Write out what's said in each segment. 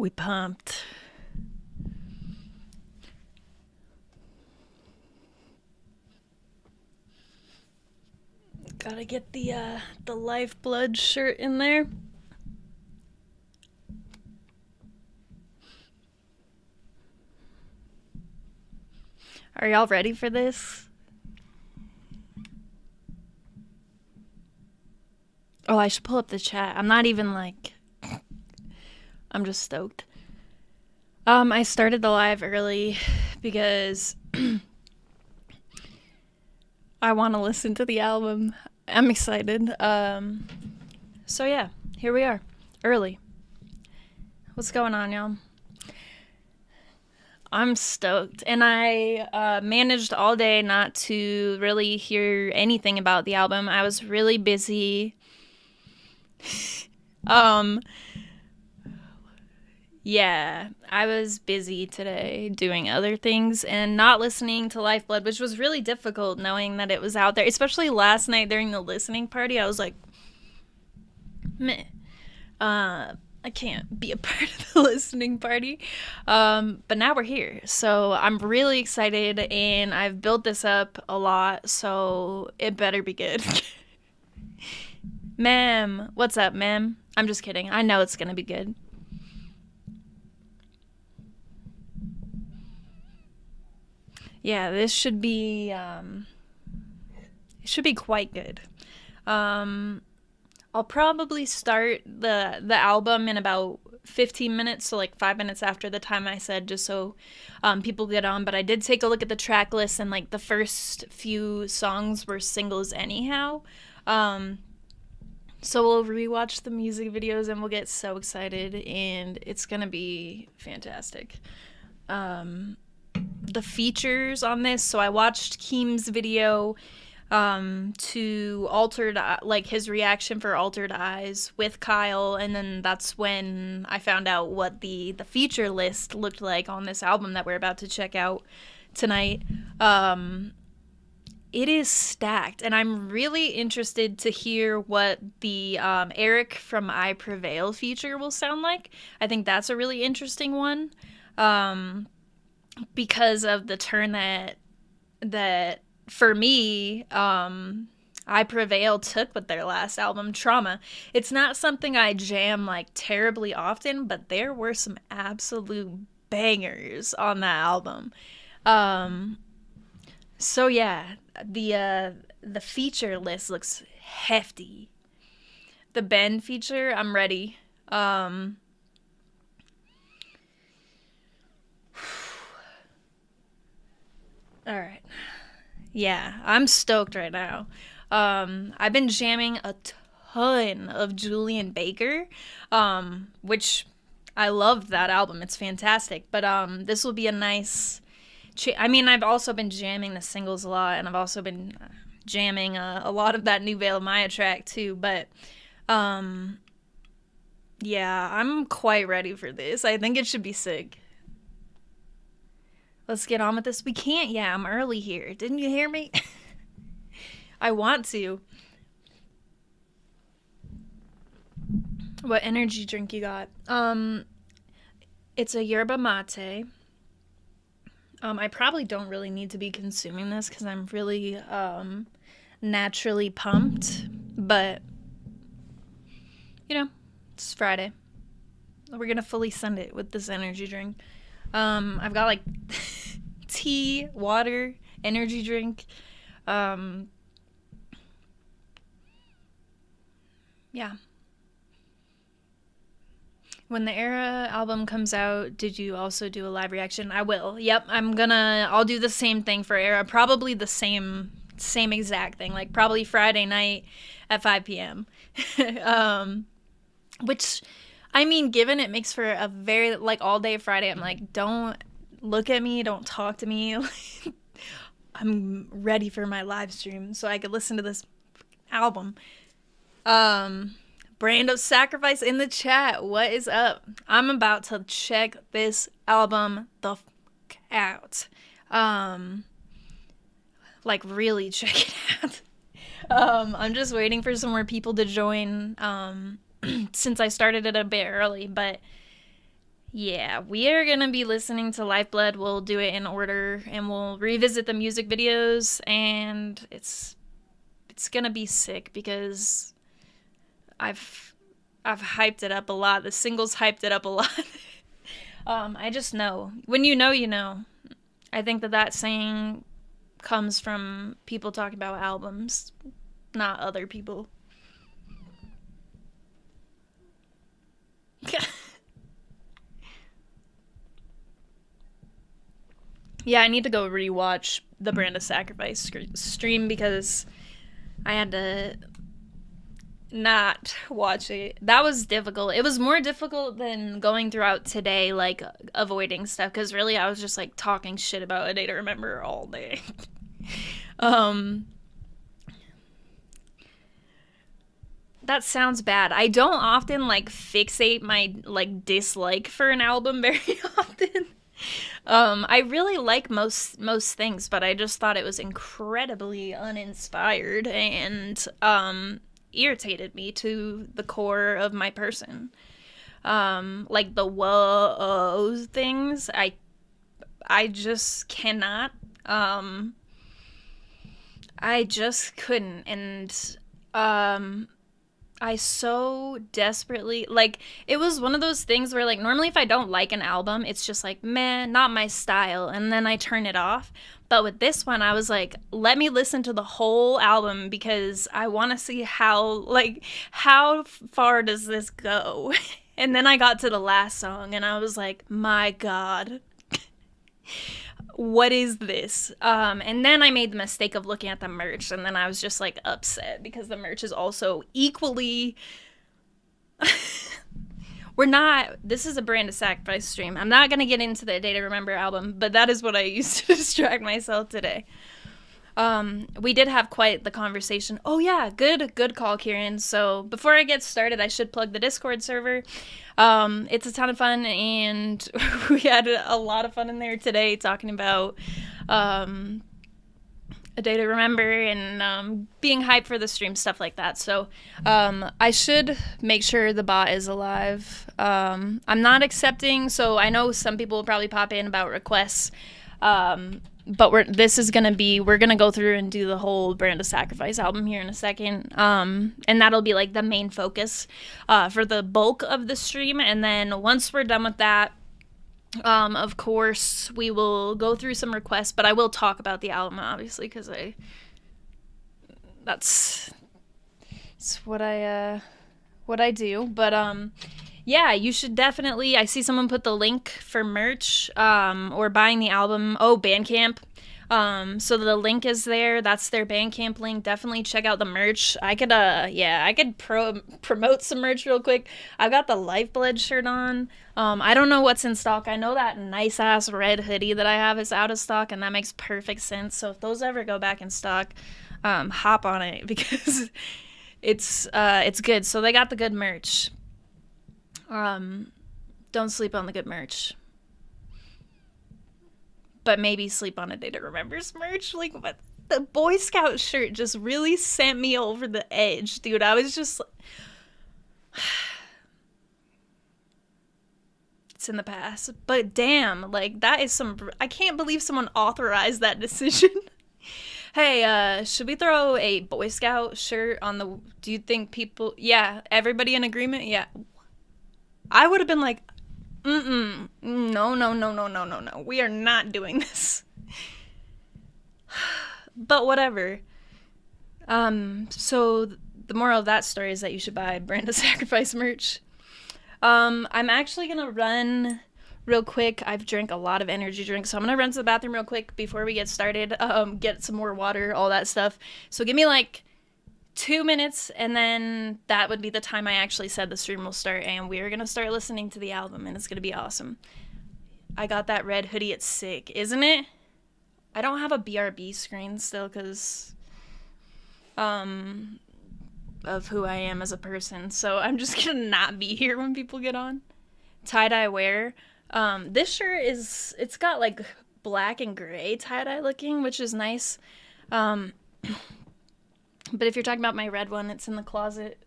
We pumped. Gotta get the Lifeblood shirt in there. Are y'all ready for this? Oh, I should pull up the chat. I'm not even like... I'm just stoked. I started the live early because I want to listen to the album. I'm excited. So yeah, here we are. Early. What's going on, y'all? I'm stoked. And I managed all day not to really hear anything about the album. I was really busy. Yeah, I was busy today doing other things and not listening to Lifeblood, which was really difficult knowing that it was out there. Especially last night during the listening party, I was like, meh. I can't be a part of the listening party. But now we're here. So I'm really excited and I've built this up a lot, so it better be good. Ma'am, what's up, ma'am? I'm just kidding. I know it's gonna be good. Yeah, this should be it should be quite good. I'll probably start the album in about 15 minutes, so like 5 minutes after the time I said, just so people get on. But I did take a look at the track list, and like the first few songs were singles anyhow. So we'll rewatch the music videos and we'll get so excited, and it's gonna be fantastic. The features on this, so I watched Keem's video to Altered, like his reaction for Altered Eyes with Kyle, and then that's when I found out what the feature list looked like on this album that we're about to check out tonight. It is stacked, and I'm really interested to hear what the Eric from I Prevail feature will sound like. I think that's a really interesting one. Because of the turn that for me, I Prevail took with their last album, Trauma. It's not something I jam like terribly often, but there were some absolute bangers on that album. So yeah, the feature list looks hefty. The Ben feature, I'm ready. All right. Yeah, I'm stoked right now. I've been jamming a ton of Julian Baker, which I love that album. It's fantastic. But this will be a nice... I mean, I've also been jamming the singles a lot, and I've also been jamming a lot of that new Veil of Maya track too. But yeah, I'm quite ready for this. I think it should be sick. Let's get on with this. We can't. Yeah, I'm early here. Didn't you hear me? I want to. What energy drink you got? It's a yerba mate. I probably don't really need to be consuming this because I'm really naturally pumped. But, you know, it's Friday. We're going to fully send it with this energy drink. I've got like tea, water, energy drink. Yeah. When the Era album comes out, did you also do a live reaction? I will. Yep, I'll do the same thing for Era. Probably the same exact thing. Like probably Friday night at 5 p.m. Which, I mean, given it makes for a very, like, all day Friday, I'm like, don't look at me, don't talk to me. I'm ready for my live stream so I could listen to this album. Brand of Sacrifice in the chat. What is up? I'm about to check this album the fuck out. Like, really check it out. I'm just waiting for some more people to join, since I started it a bit early, but Yeah, we are gonna be listening to Lifeblood. We'll do it in order, and we'll revisit the music videos, and it's gonna be sick because I've I've hyped it up a lot. The singles hyped it up a lot. I just know when you know, you know. I think that saying comes from people talking about albums, not other people. Yeah, I need to go rewatch the Brand of Sacrifice stream because I had to not watch it. That was difficult. It was more difficult than going throughout today, like avoiding stuff, because really I was just like talking shit about A Day to Remember all day. um, that sounds bad. I don't often like fixate my like dislike for an album very often. I really like most things, but I just thought it was incredibly uninspired and irritated me to the core of my person. Like the whoa things, I just cannot. I just couldn't, and I so desperately like it was one of those things where like normally if I don't like an album, it's just like meh, not my style, and then I turn it off. But with this one, I was like, let me listen to the whole album because I want to see how far does this go? And then I got to the last song and I was like, my God, what is this? And then I made the mistake of looking at the merch, and then I was just like upset because the merch is also equally. This is a Brand of Sacrifice stream. I'm not gonna get into the Day to Remember album, but that is what I used to distract myself today. We did have quite the conversation. Oh yeah, good call, Kieran. So before I get started, I should plug the Discord server. It's a ton of fun, and we had a lot of fun in there today talking about A Day to Remember and being hyped for the stream, stuff like that. So I should make sure the bot is alive. I'm not accepting, so I know some people will probably pop in about requests. But we're gonna go through and do the whole Brand of Sacrifice album here in a second, and that'll be like the main focus for the bulk of the stream. And then once we're done with that, of course we will go through some requests, but I will talk about the album obviously because that's what I do. But yeah, you should definitely. I see someone put the link for merch or buying the album. Oh, Bandcamp. So the link is there. That's their Bandcamp link. Definitely check out the merch. I could promote some merch real quick. I've got the Lifeblood shirt on. I don't know what's in stock. I know that nice ass red hoodie that I have is out of stock, and that makes perfect sense. So if those ever go back in stock, hop on it because it's good. So they got the good merch. Don't sleep on the good merch. But maybe sleep on A Day to Remember's merch. Like, what? The Boy Scout shirt just really sent me over the edge, dude. I was just it's in the past. But damn, like, that is I can't believe someone authorized that decision. Hey, should we throw a Boy Scout shirt on the... Do you think people... Yeah, everybody in agreement? Yeah. I would have been like, no. We are not doing this. But whatever. So the moral of that story is that you should buy Brand of Sacrifice merch. I'm actually going to run real quick. I've drank a lot of energy drinks, so I'm going to run to the bathroom real quick before we get started. Get some more water, all that stuff. So give me like 2 minutes, and then that would be the time I actually said the stream will start, and we're gonna start listening to the album, and it's gonna be awesome. I got that red hoodie. It's sick, isn't it? I don't have a BRB screen still because of who I am as a person, so I'm just gonna not be here when people get on. Tie-dye wear. This shirt it's got like black and gray tie-dye looking, which is nice. But if you're talking about my red one, it's in the closet.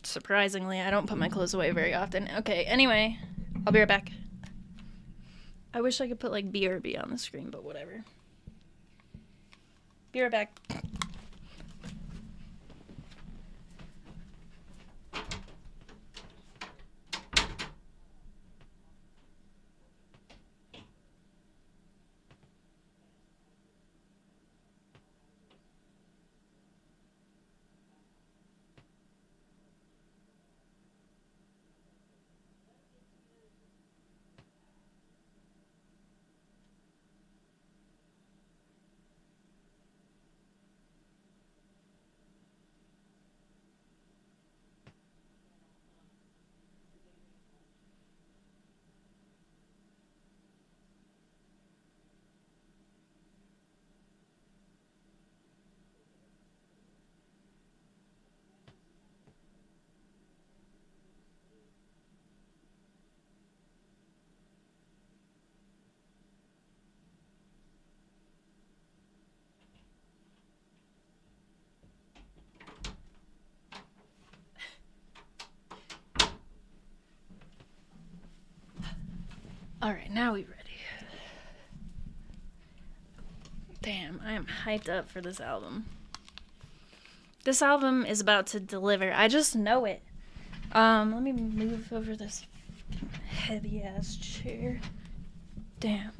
Surprisingly, I don't put my clothes away very often. Okay, anyway, I'll be right back. I wish I could put like BRB on the screen, but whatever. Be right back. Alright, now we ready. Damn, I am hyped up for this album. This album is about to deliver. I just know it. Let me move over this heavy ass chair. Damn.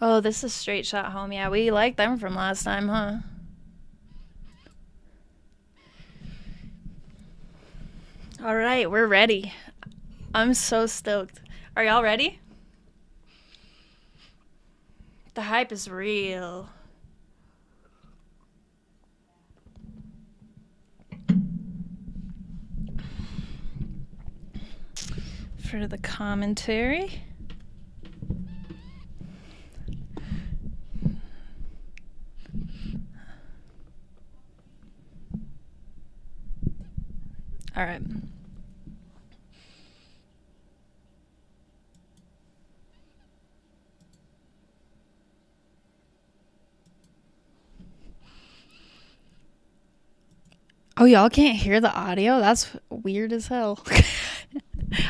Oh, this is Straight Shot Home. Yeah, we liked them from last time, huh? Alright, we're ready. I'm so stoked. Are y'all ready? The hype is real. For the commentary. All right. Oh, y'all can't hear the audio? That's weird as hell.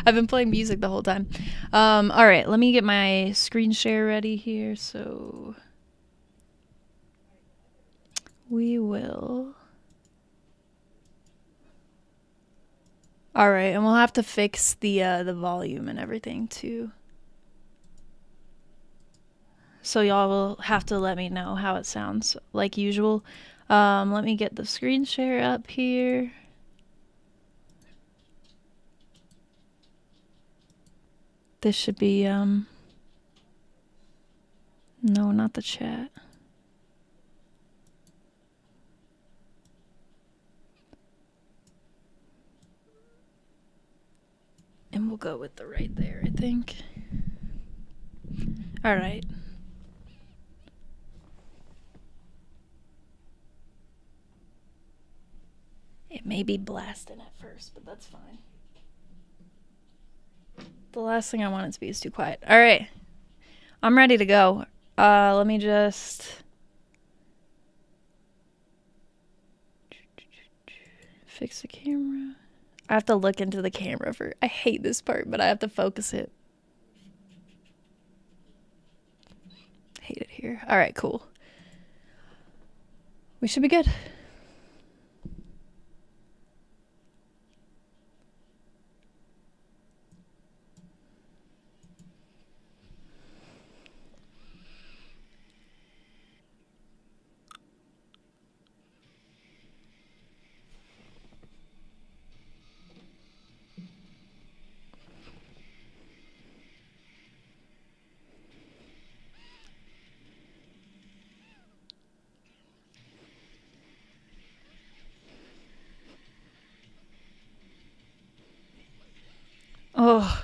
I've been playing music the whole time. All right, let me get my screen share ready here. So we will. All right, and we'll have to fix the volume and everything too. So y'all will have to let me know how it sounds like usual. Let me get the screen share up here. This should be, no, not the chat. And we'll go with the right there, I think. All right. It may be blasting at first, but that's fine. The last thing I want it to be is too quiet. All right. I'm ready to go. Let me just fix the camera. I have to look into the camera for... I hate this part, but I have to focus it. Hate it here. All right, cool. We should be good. Oh.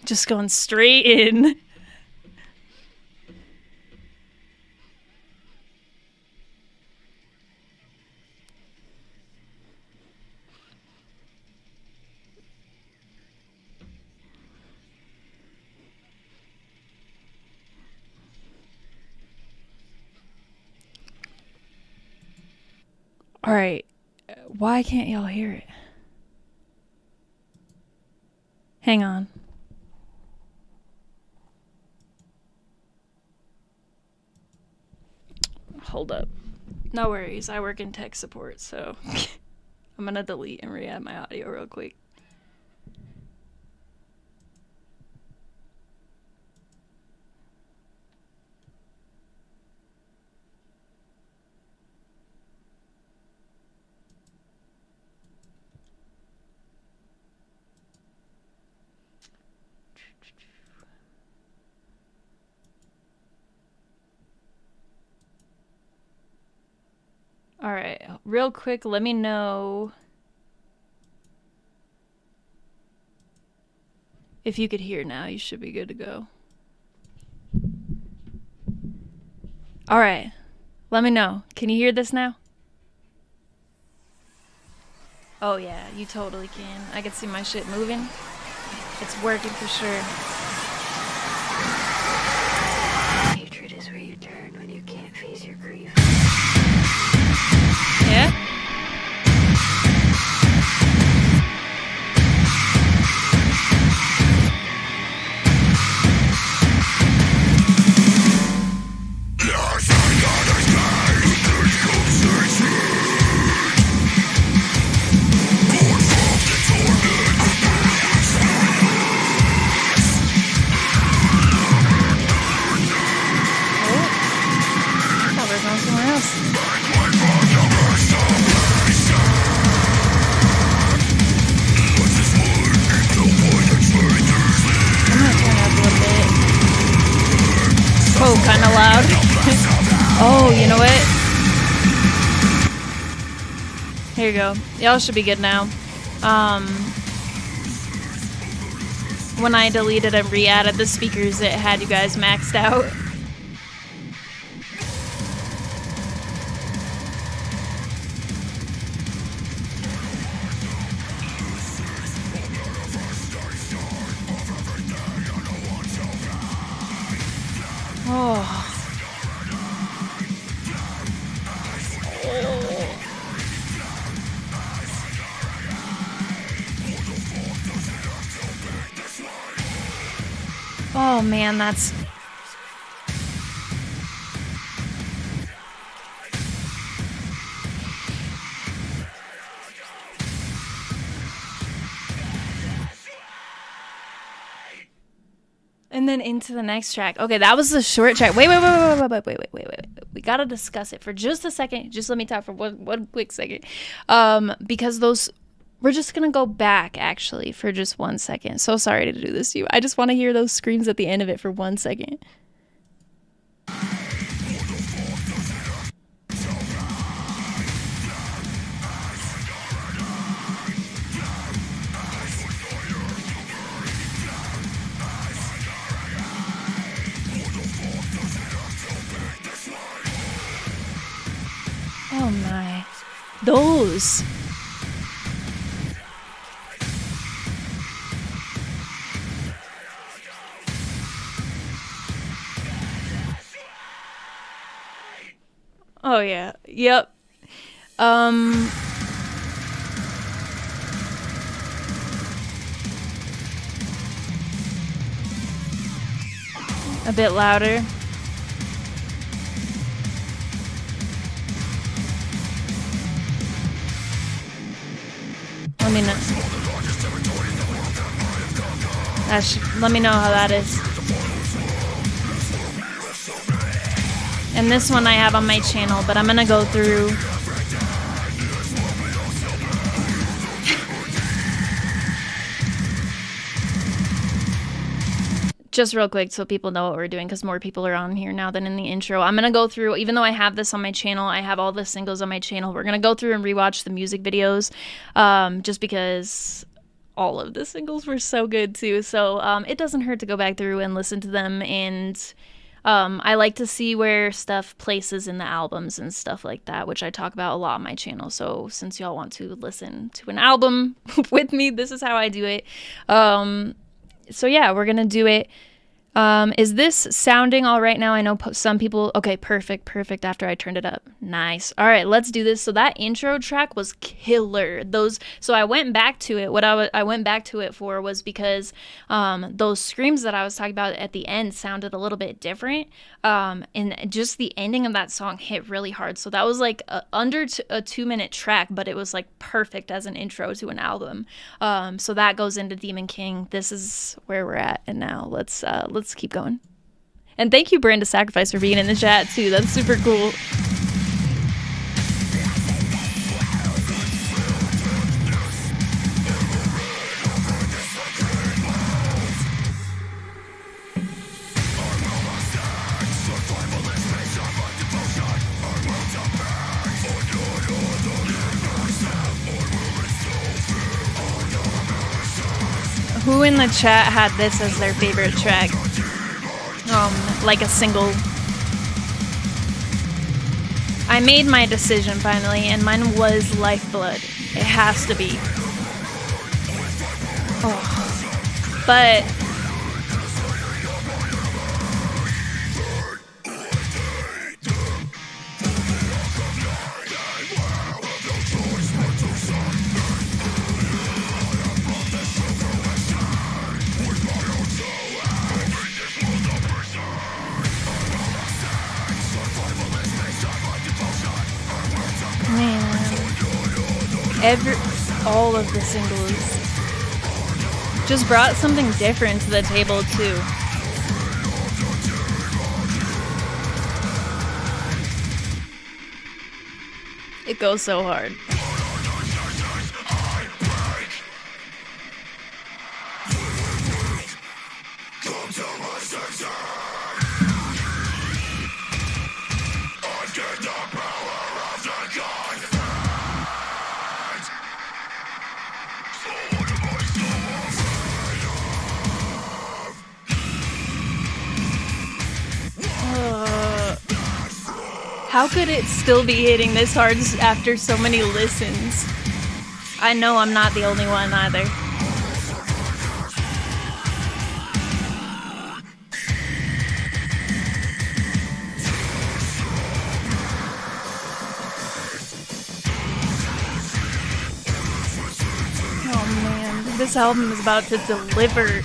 Just going straight in. All right. Why can't y'all hear it? Hang on. Hold up. No worries. I work in tech support, so I'm going to delete and re-add my audio real quick. All right, real quick, let me know if you could hear now. You should be good to go. All right, let me know. Can you hear this now? Oh yeah, you totally can. I can see my shit moving. It's working for sure. Hatred is where you turn when you can't face your grief. Yeah? Oh, kind of loud. Oh, you know what? Here you go. Y'all should be good now. When I deleted and re-added the speakers, it had you guys maxed out. Oh. Oh man, that's... And then into the next track. Okay, that was the short track. Wait. We gotta discuss it for just a second. Just let me talk for one quick second. Because those... We're just gonna go back, actually, for just 1 second. So sorry to do this to you. I just want to hear those screams at the end of it for 1 second. Oh my. Those... Oh yeah. Yep. A bit louder. Let me know. Let me know how that is. And this one I have on my channel, but I'm gonna go through. Just real quick so people know what we're doing, because more people are on here now than in the intro. I'm gonna go through, even though I have this on my channel, I have all the singles on my channel. We're gonna go through and rewatch the music videos, just because all of the singles were so good too. So it doesn't hurt to go back through and listen to them, and I like to see where stuff places in the albums and stuff like that, which I talk about a lot on my channel. So since y'all want to listen to an album with me, this is how I do it. So yeah, we're gonna do it. Is this sounding all right now? I know some people. Okay, perfect. After I turned it up, nice. All right, let's do this. So that intro track was killer. So I went back to it. What I went back to it for was because those screams that I was talking about at the end sounded a little bit different. And just the ending of that song hit really hard. So that was like under a 2-minute track, but it was like perfect as an intro to an album. So that goes into Demon King. This is where we're at, and now let's keep going. And thank you, Brenda Sacrifice, for being in the chat too. That's super cool. Who in the chat had this as their favorite track? Like a single. I made my decision finally, and mine was Lifeblood. It has to be. Oh. But all of the singles just brought something different to the table too. It goes so hard. How could it still be hitting this hard after so many listens? I know I'm not the only one either. Oh man, this album is about to deliver.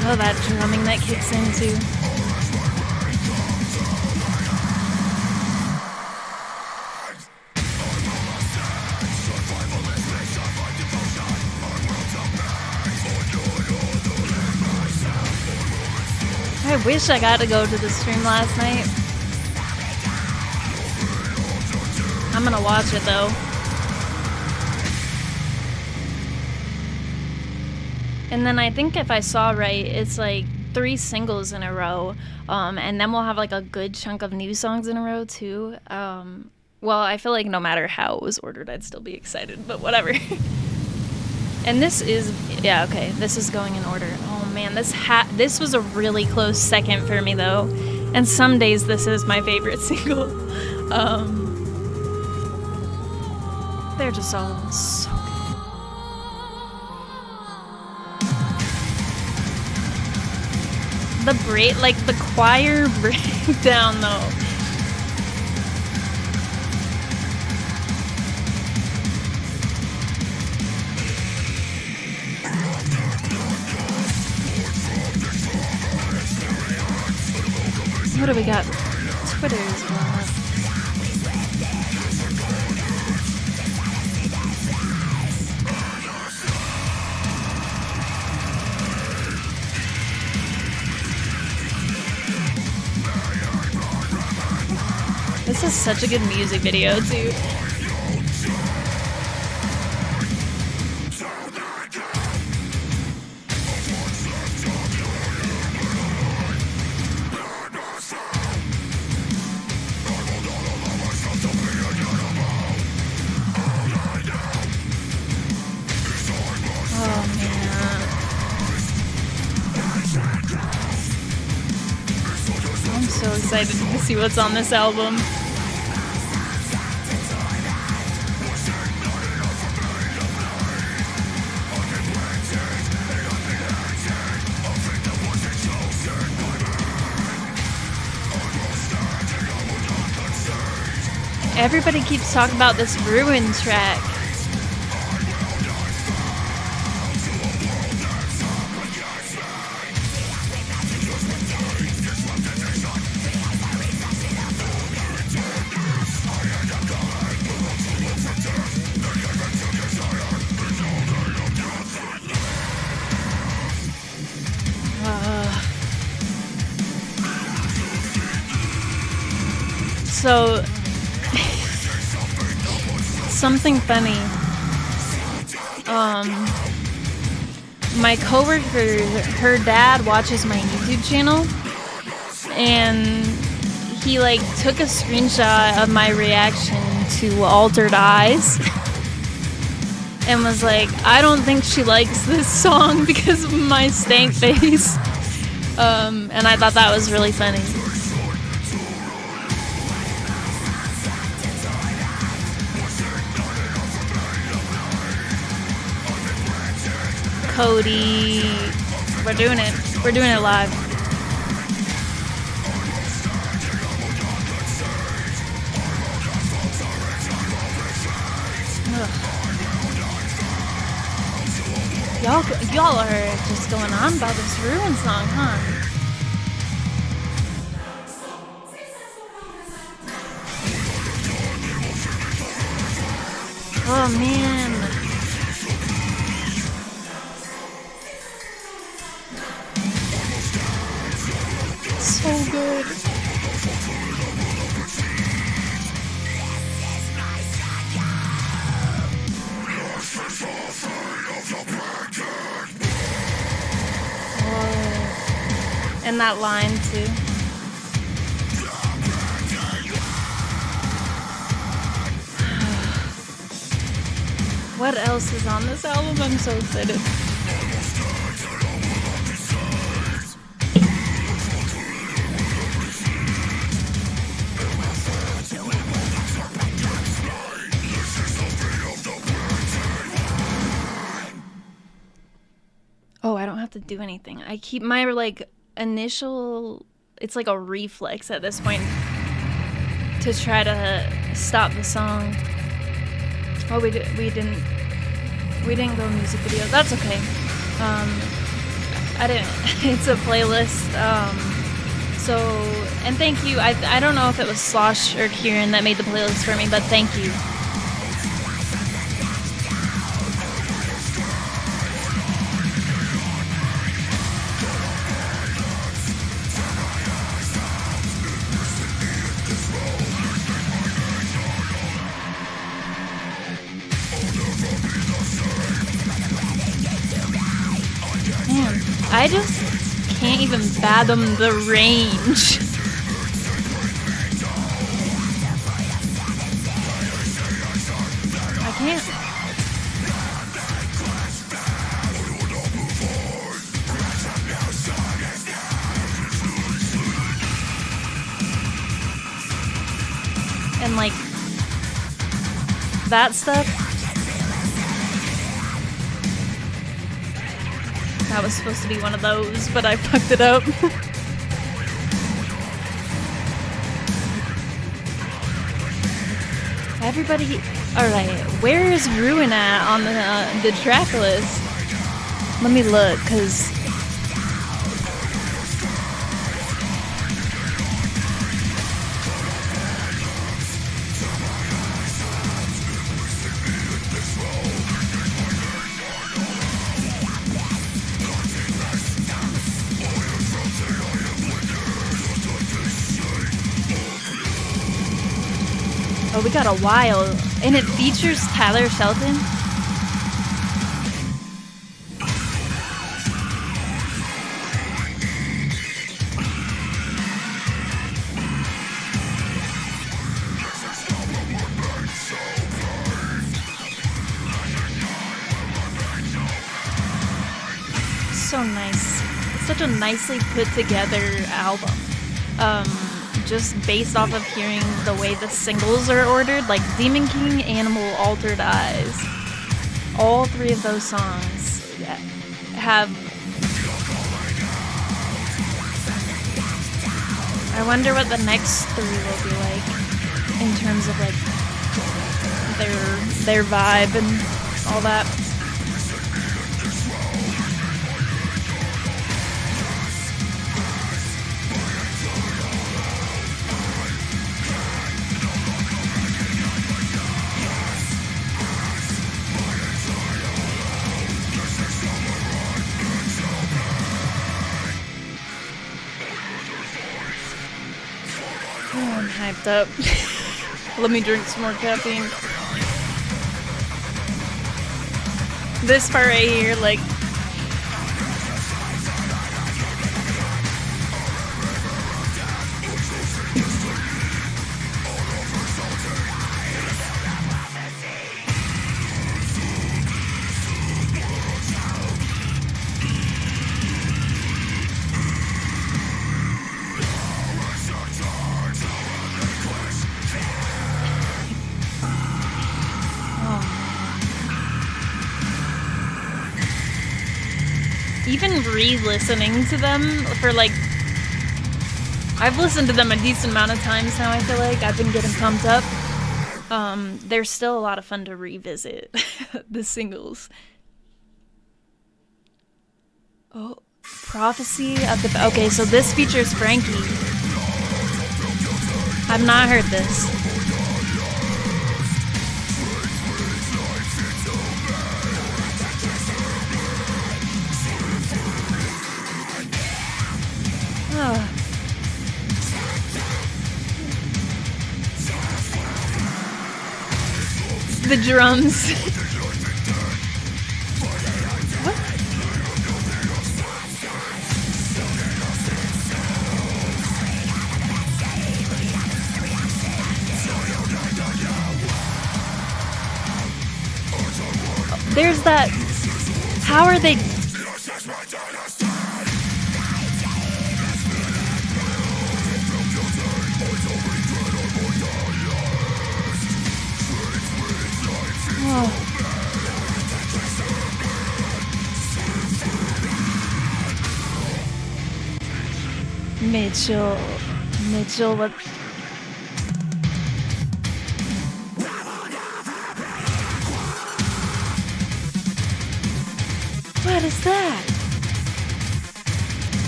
Oh, that drumming that kicks in too. I wish I got to go to the stream last night. I'm gonna watch it though. And then I think if I saw right, it's like 3 singles in a row. And then we'll have like a good chunk of new songs in a row too. Well, I feel like no matter how it was ordered, I'd still be excited, but whatever. And this is, yeah, okay, this is going in order. Oh man, this was a really close second for me though. And some days this is my favorite single. They're just all so the choir breakdown though. What do we got? Twitter as well. This is such a good music video, too. excited to see what's on this album. Everybody keeps talking about this Ruin track. So, something funny. My coworker, her dad watches my YouTube channel, and he like took a screenshot of my reaction to Altered Eyes and was like, I don't think she likes this song because of my stank face. And I thought that was really funny. Cody, we're doing it live. Y'all are just going on about this Ruin song, huh? Oh man. So good. Oh. And that line too. What else is on this album? I'm so excited. Oh, I don't have to do anything. I keep my like initial, it's like a reflex at this point to try to stop the song. Oh, we didn't go music video. That's okay. I didn't. It's a playlist. So, and thank you. I don't know if it was Slosh or Kieran that made the playlist for me, but thank you. I just can't even fathom the range. I can't. And like that stuff. That was supposed to be one of those, but I fucked it up. Everybody, alright, where is Ruin at on the track list? Let me look, cause oh, we got a while. And it features Tyler Shelton. So nice. It's such a nicely put together album. just based off of hearing the way the singles are ordered, like Demon King, Animal, Altered Eyes. All three of those songs have... I wonder what the next three will be like in terms of like their vibe and all that. Oh, I'm hyped up. Let me drink some more caffeine. This part right here, like... Even re-listening to them for like... I've listened to them a decent amount of times now, I feel like. I've been getting pumped up. They're still a lot of fun to revisit, the singles. Oh, Prophecy of the... Okay, so this features Frankie. I've not heard this. The drums. What? There's that. How are they? Mitchell, what? What is that?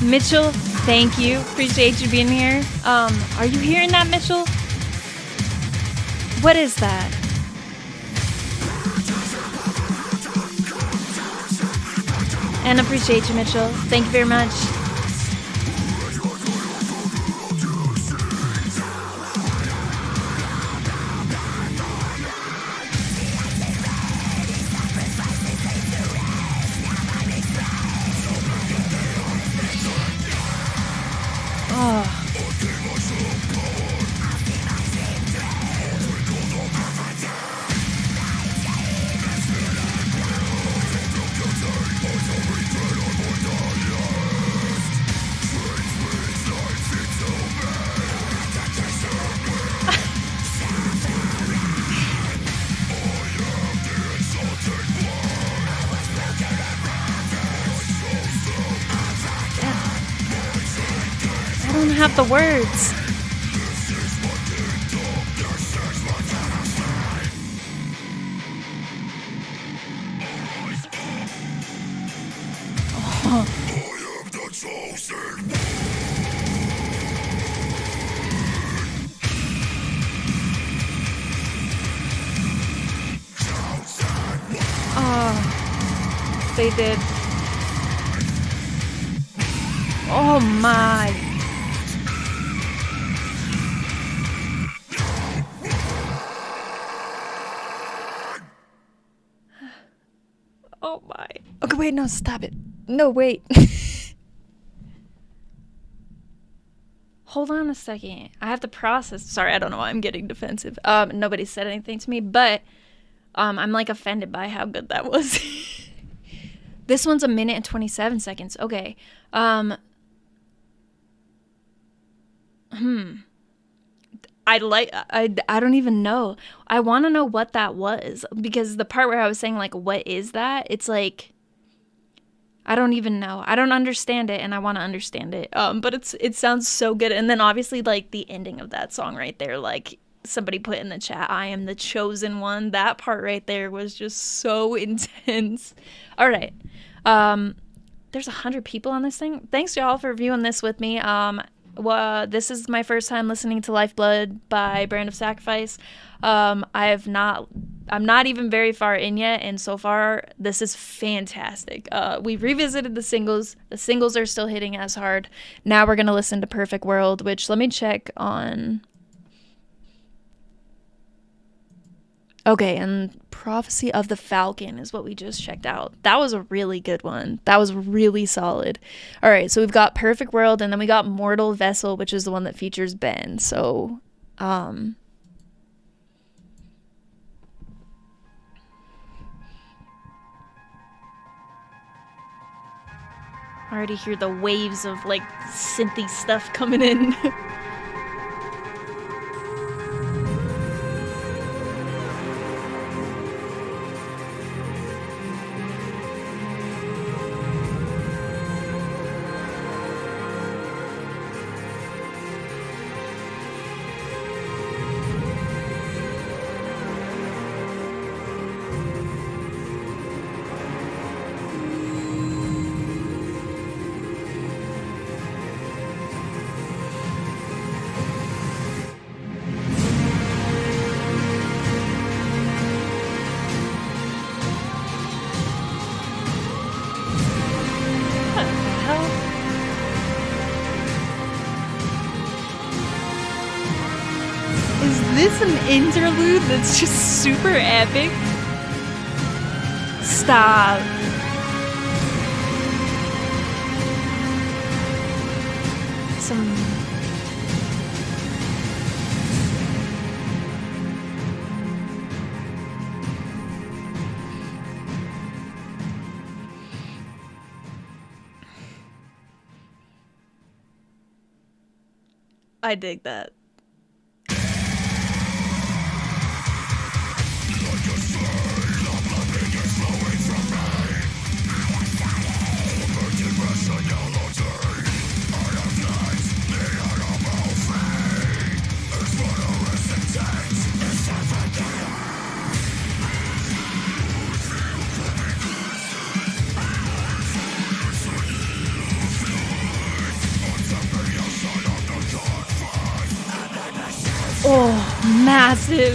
Mitchell, thank you. Appreciate you being here. Are you hearing that, Mitchell? What is that? And appreciate you, Mitchell. Thank you very much. Have the words. Oh, they did. Oh my. Oh my. Okay, wait, no, stop it. No, wait. Hold on a second. I have to process. Sorry, I don't know why I'm getting defensive. Nobody said anything to me, but I'm like offended by how good that was. This one's 1 minute and 27 seconds. Okay. I don't even know. I want to know what that was, because the part where I was saying like what is that? It's like I don't even know. I don't understand it, and I want to understand it. But it sounds so good. And then obviously like the ending of that song right there, like somebody put in the chat, I am the chosen one. That part right there was just so intense. All right. There's 100 people on this thing. Thanks y'all for viewing this with me. This is my first time listening to Lifeblood by Brand of Sacrifice. I'm not even very far in yet, and so far this is fantastic. We revisited the singles. The singles are still hitting as hard. Now we're gonna listen to Perfect World, which let me check on. Okay, and Prophecy of the Falcon is what we just checked out. That was a really good one. That was really solid. All right, so we've got Perfect World, and then we got Mortal Vessel, which is the one that features Ben. So, I already hear the waves of, like, synthy stuff coming in. Is this an interlude that's just super epic? Stop. I dig that. Oh, massive.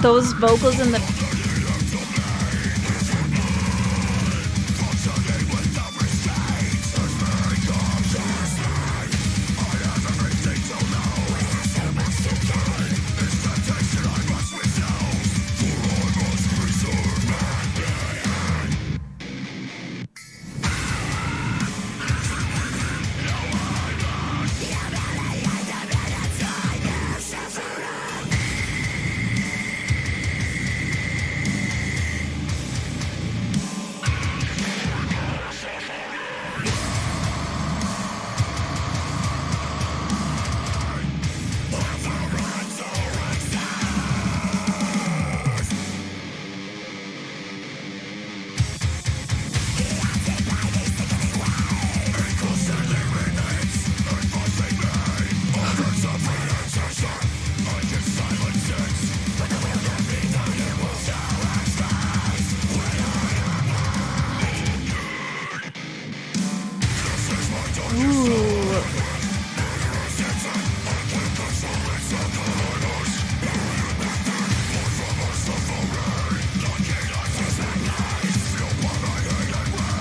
Those vocals in the...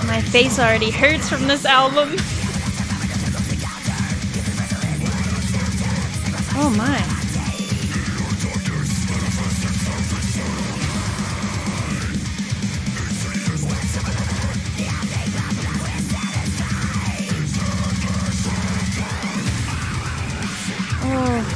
My face already hurts from this album. Oh my. Oh.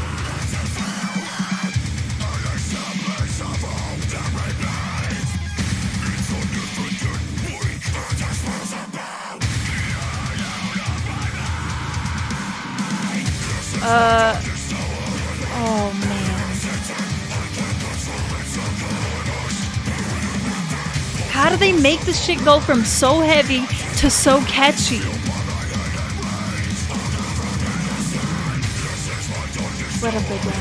Oh man. How do they make this shit go from so heavy to so catchy? What a big one.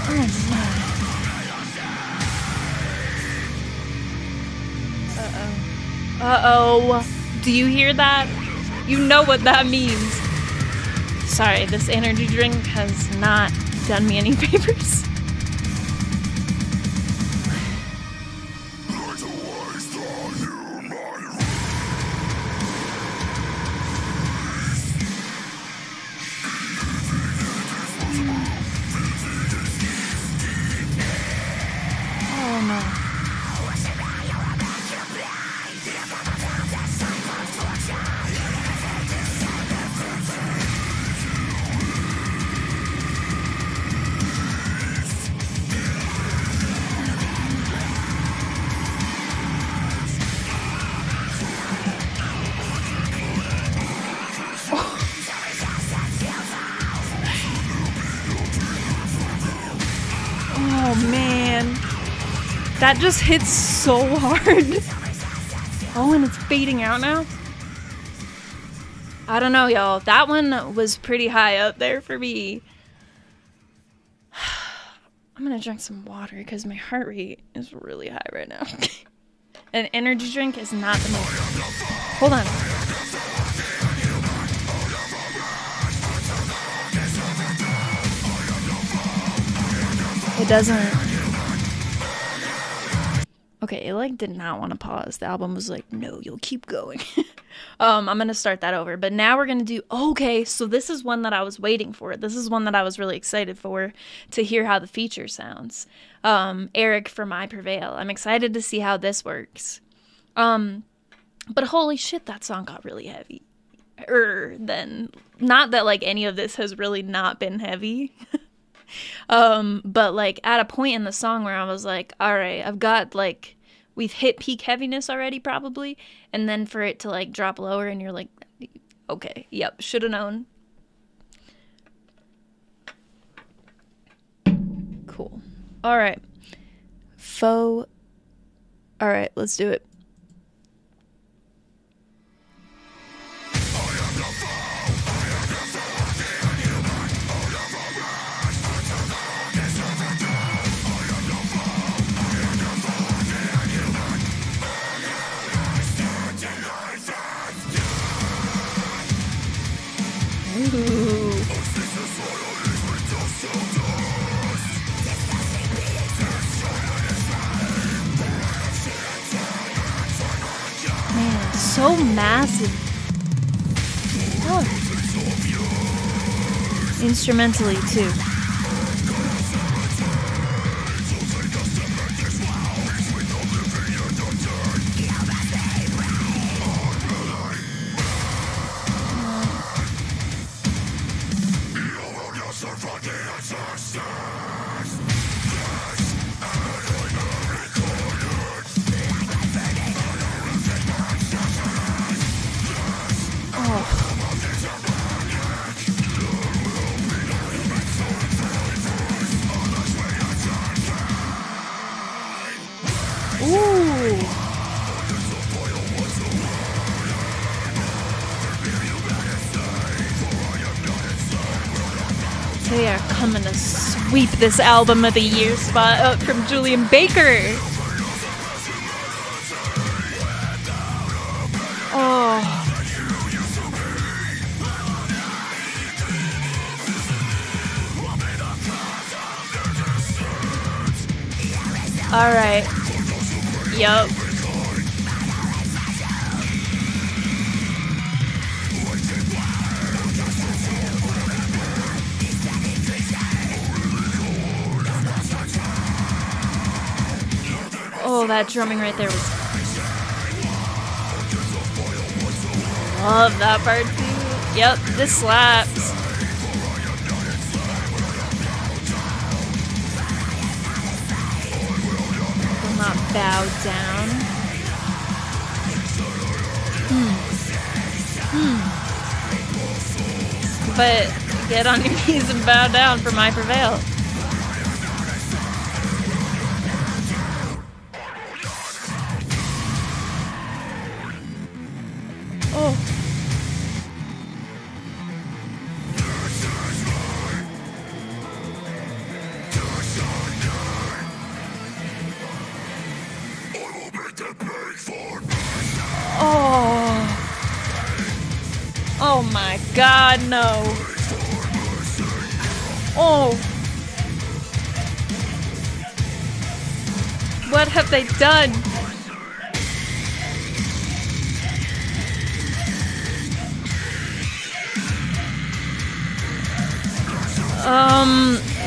Oh my. Uh-oh. Do you hear that? You know what that means. Sorry, this energy drink has not done me any favors. Oh no. Oh man, that just hits so hard. Oh, and it's fading out now. I don't know, y'all. That one was pretty high up there for me. I'm gonna drink some water because my heart rate is really high right now. An energy drink is not the most. Hold on. It doesn't. Okay, it like did not want to pause. The album was like, no, you'll keep going. I'm gonna start that over. But now we're gonna do. Okay, so this is one that I was waiting for. This is one that I was really excited for to hear how the feature sounds. Eric from I Prevail. I'm excited to see how this works. But holy shit, that song got really heavy. Then not that like any of this has really not been heavy. But like at a point in the song where I was like, all right, I've got like, we've hit peak heaviness already probably. And then for it to like drop lower and you're like, okay, yep, should have known. Cool. All right. All right, let's do it. Ooh. Man, so massive. Oh. Instrumentally too. They are coming to sweep this album of the year spot up from Julian Baker. Oh. All right. Yup. Oh, that drumming right there was... Love that part too. Yep, this slaps. Bow down. But get on your knees and bow down for my prevail. Oh. Oh. Oh my God, no. Oh. What have they done?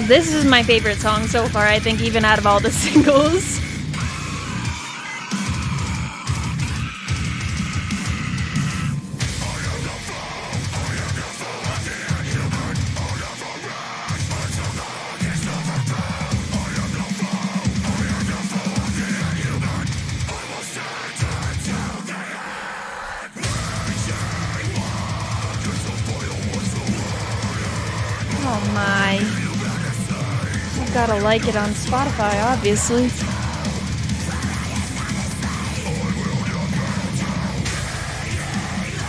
This is my favorite song so far, I think, even out of all the singles. Oh my. I've gotta like it on Spotify, obviously.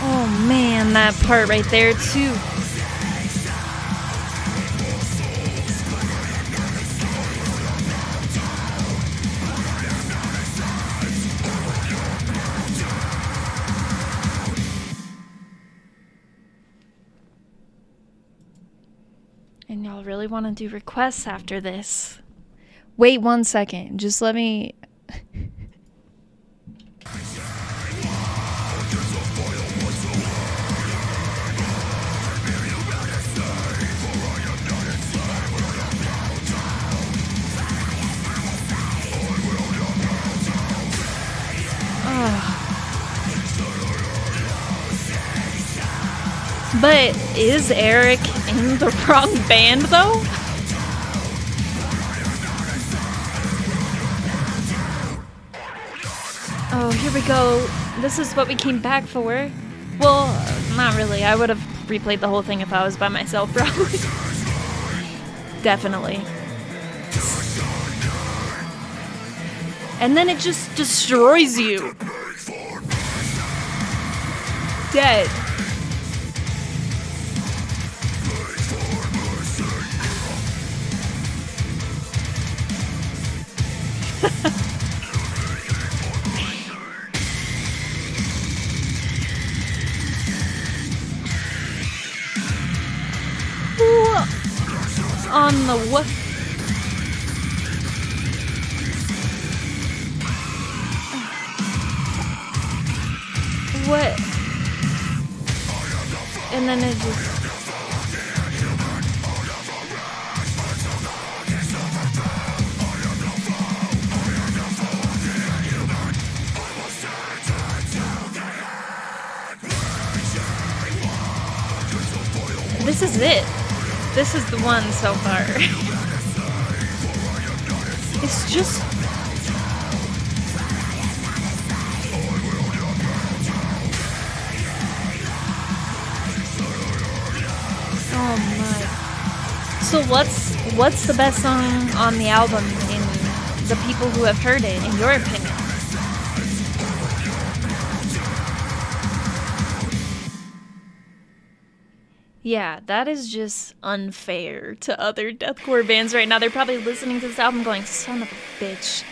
Oh man, that part right there too. And y'all really want to do requests after this? Wait 1 second. Just let me... But is Eric in the wrong band, though? Oh, here we go. This is what we came back for. Well, not really. I would have replayed the whole thing if I was by myself, probably. Definitely. And then it just destroys you. Dead. On the what? What? And then it just... This is it. This is the one so far. It's just... Oh my. So what's the best song on the album in the people who have heard it, in your opinion? Yeah, that is just unfair to other deathcore bands right now. They're probably listening to this album going, son of a bitch,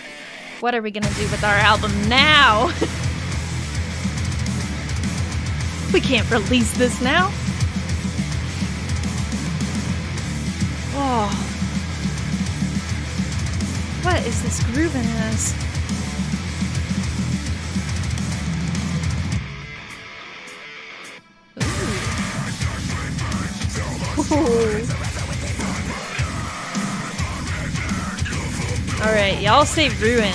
what are we gonna do with our album now? We can't release this now. Oh. What is this grooving as? Alright, y'all say Ruin.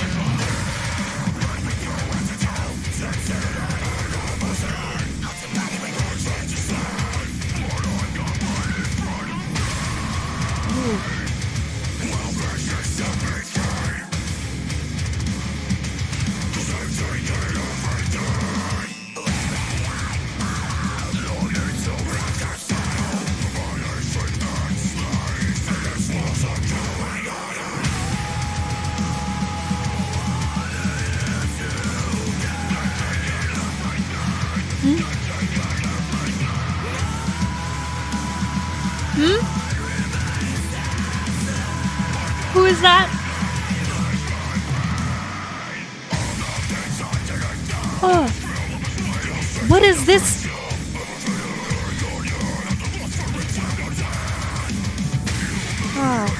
Oh, what is this? Oh.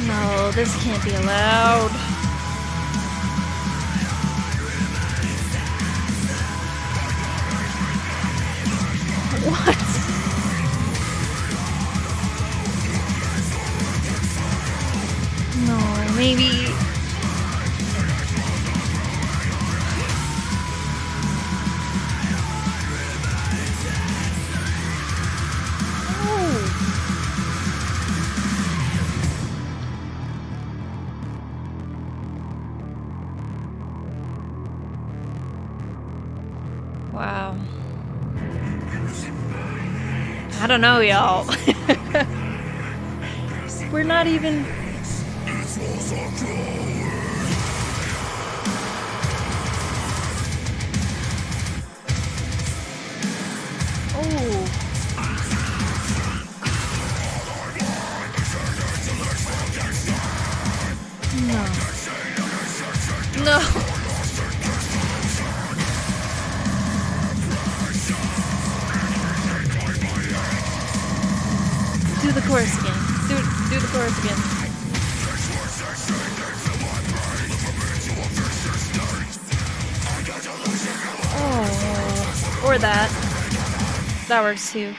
No, this can't be allowed. What? No, maybe... Wow. I don't know, y'all. We're not even... Oh. No. No. Do the chorus again. Do the chorus again. Oh, or that. That works too.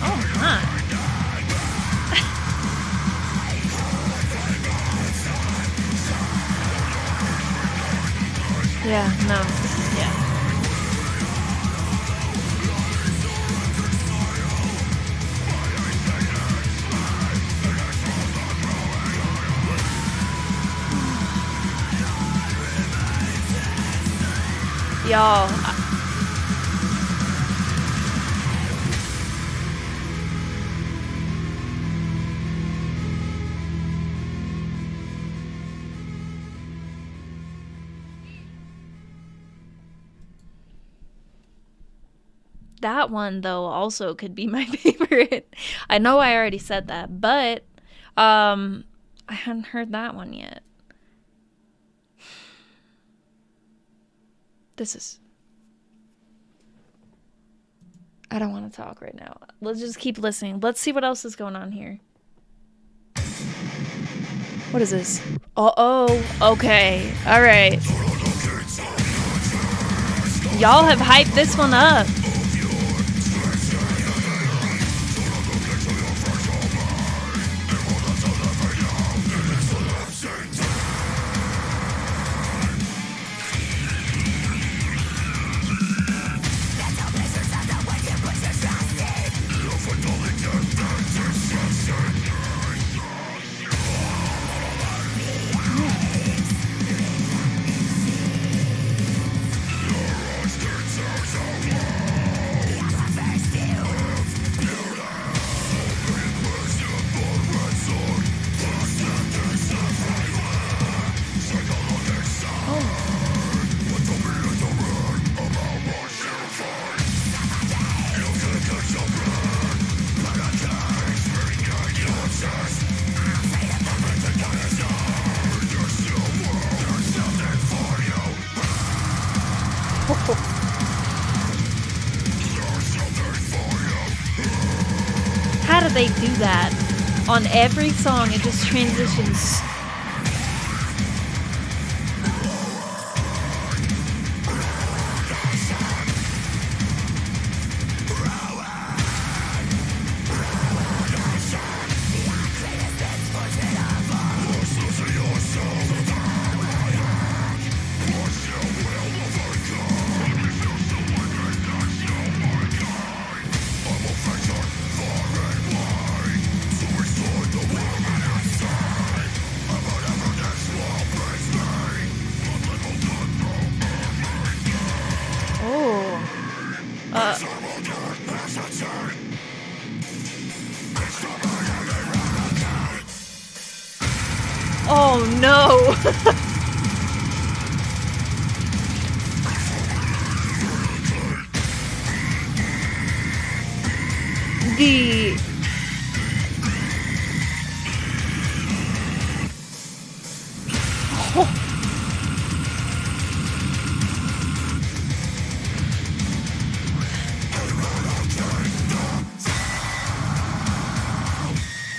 Oh my. Yeah, no. Yeah. Y'all. That one, though, also could be my favorite. I know I already said that, but I hadn't heard that one yet. This is... I don't want to talk right now. Let's just keep listening. Let's see what else is going on here. What is this? Oh, okay. All right. Y'all have hyped this one up. How do they do that? On every song, it just transitions. Oh no! The...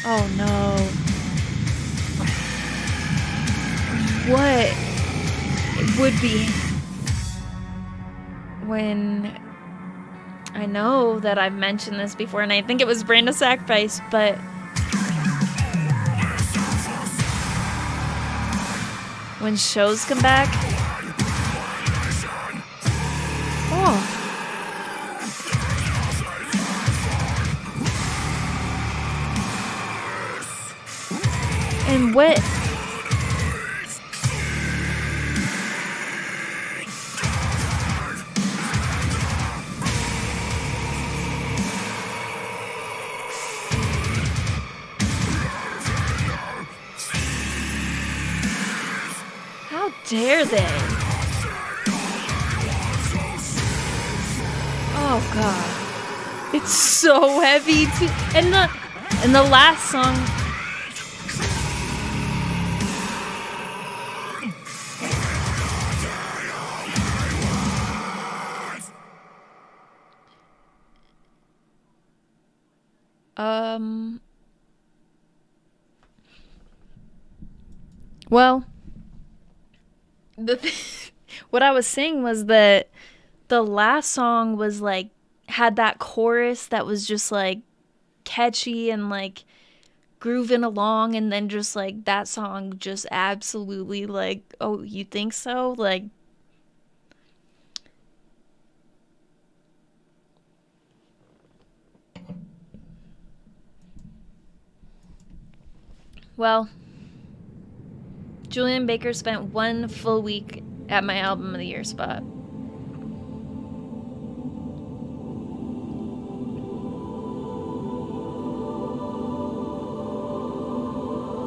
Oh no. What would be when I know that I've mentioned this before, and I think it was Brand of Sacrifice, but when shows come back, oh. And what? How dare they? Oh god. It's so heavy too. And the last song, well, what I was saying was that the last song was like, had that chorus that was just like catchy and like grooving along, and then just like that song just absolutely like, oh, you think so? Like, well, Julian Baker spent 1 full week at my Album of the Year spot.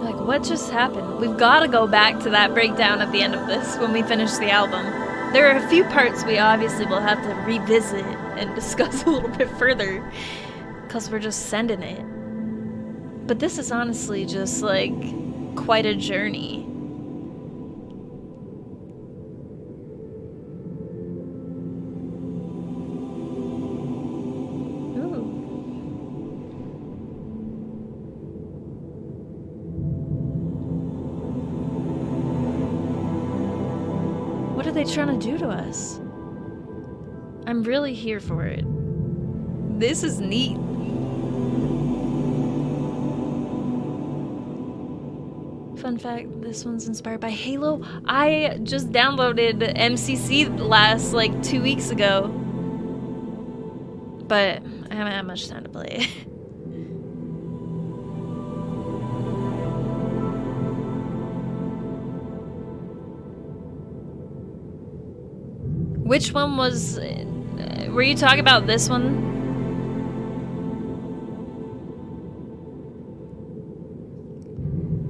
Like, what just happened? We've got to go back to that breakdown at the end of this when we finish the album. There are a few parts we obviously will have to revisit and discuss a little bit further, because we're just sending it. But this is honestly just like quite a journey. What are they trying to do to us? I'm really here for it. This is neat. Fun fact, this one's inspired by Halo. I just downloaded MCC last like 2 weeks ago, but I haven't had much time to play it. Which one was... were you talking about this one?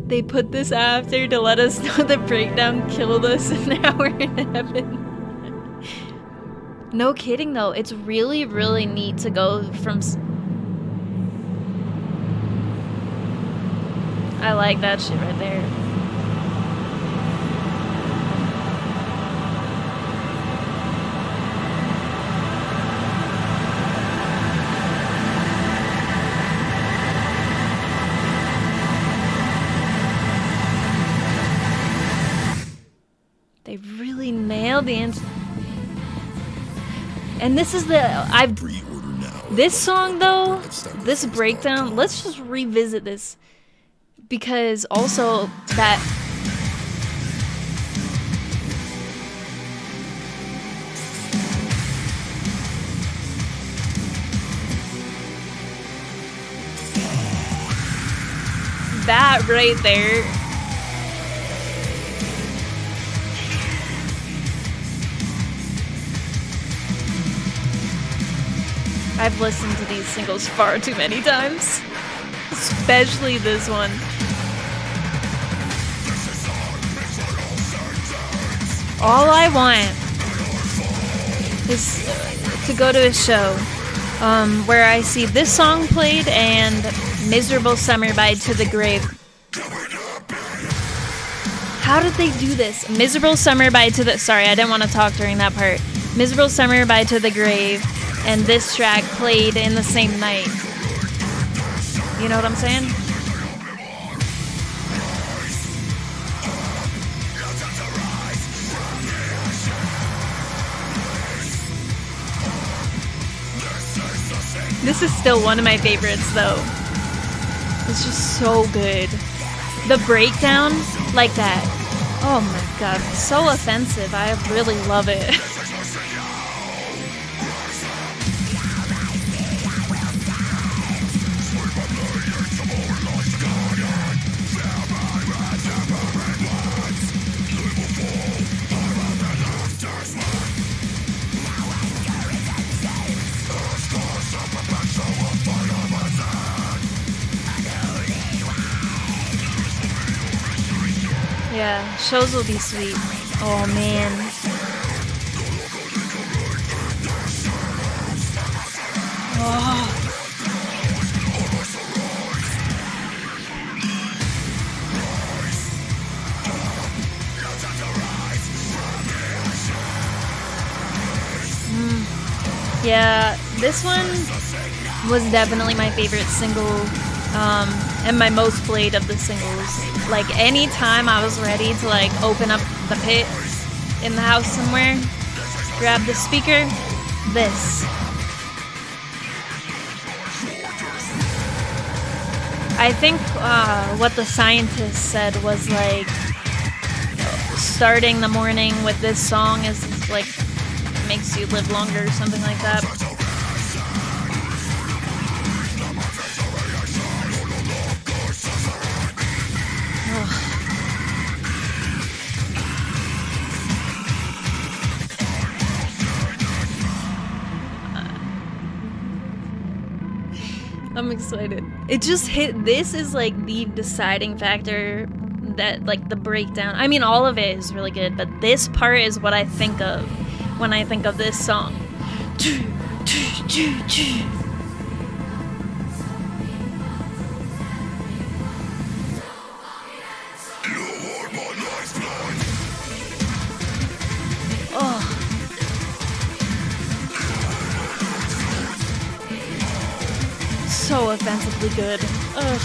They put this after to let us know the breakdown killed us and now we're in heaven. No kidding though, it's really, really neat to go from... I like that shit right there. They really nailed the and this is the this song though, this breakdown, let's just revisit this, because also that right there. I've listened to these singles far too many times, especially this one. All I want is to go to a show where I see this song played and Miserable Summer by To The Grave. How did they do this? Miserable Summer by To The... Sorry, I didn't want to talk during that part. Miserable Summer by To The Grave and this track played in the same night. You know what I'm saying? This is still one of my favorites, though. It's just so good. The breakdown, like that. Oh my god, so offensive. I really love it. Yeah, shows will be sweet. Oh man. Oh. Yeah, this one was definitely my favorite single, and my most played of the singles. Like, anytime I was ready to, like, open up the pit in the house somewhere, grab the speaker, this. I think what the scientists said was, like, starting the morning with this song is, like, makes you live longer or something like that. I'm excited. It just hit. This is like the deciding factor, that like the breakdown. I mean, all of it is really good, but this part is what I think of when I think of this song. Oh. So offensively good. Ugh.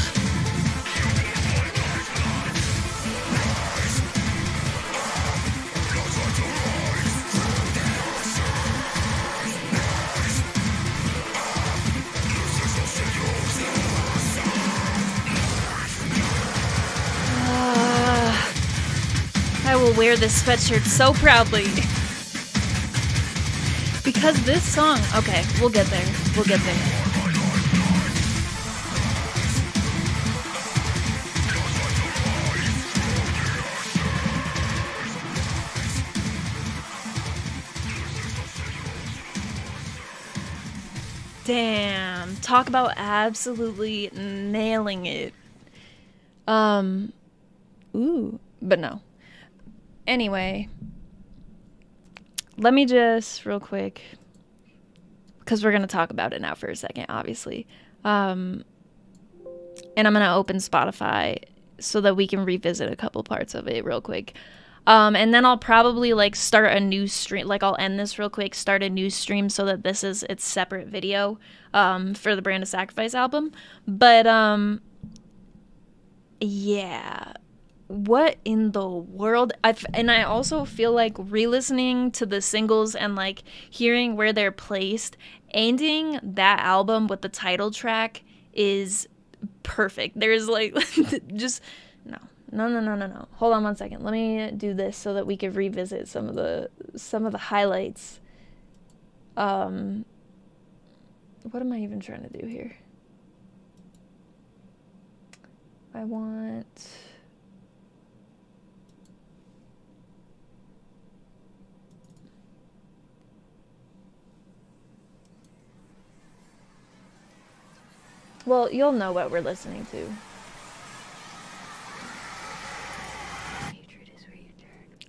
I will wear this sweatshirt so proudly. Because this song... Okay, we'll get there. We'll get there. Damn. Talk about absolutely nailing it. Ooh. But no. Anyway. Let me just, real quick, because we're going to talk about it now for a second, obviously. And I'm going to open Spotify so that we can revisit a couple parts of it real quick. And then I'll probably, like, start a new stream. Like, I'll end this real quick, start a new stream so that this is its separate video for the Brand of Sacrifice album. But, yeah. What in the world? And I also feel like re-listening to the singles and, like, hearing where they're placed, ending that album with the title track is perfect. There's, like, just... No. Hold on one second. Let me do this so that we can revisit some of the highlights. What am I even trying to do here? I want... Well, you'll know what we're listening to.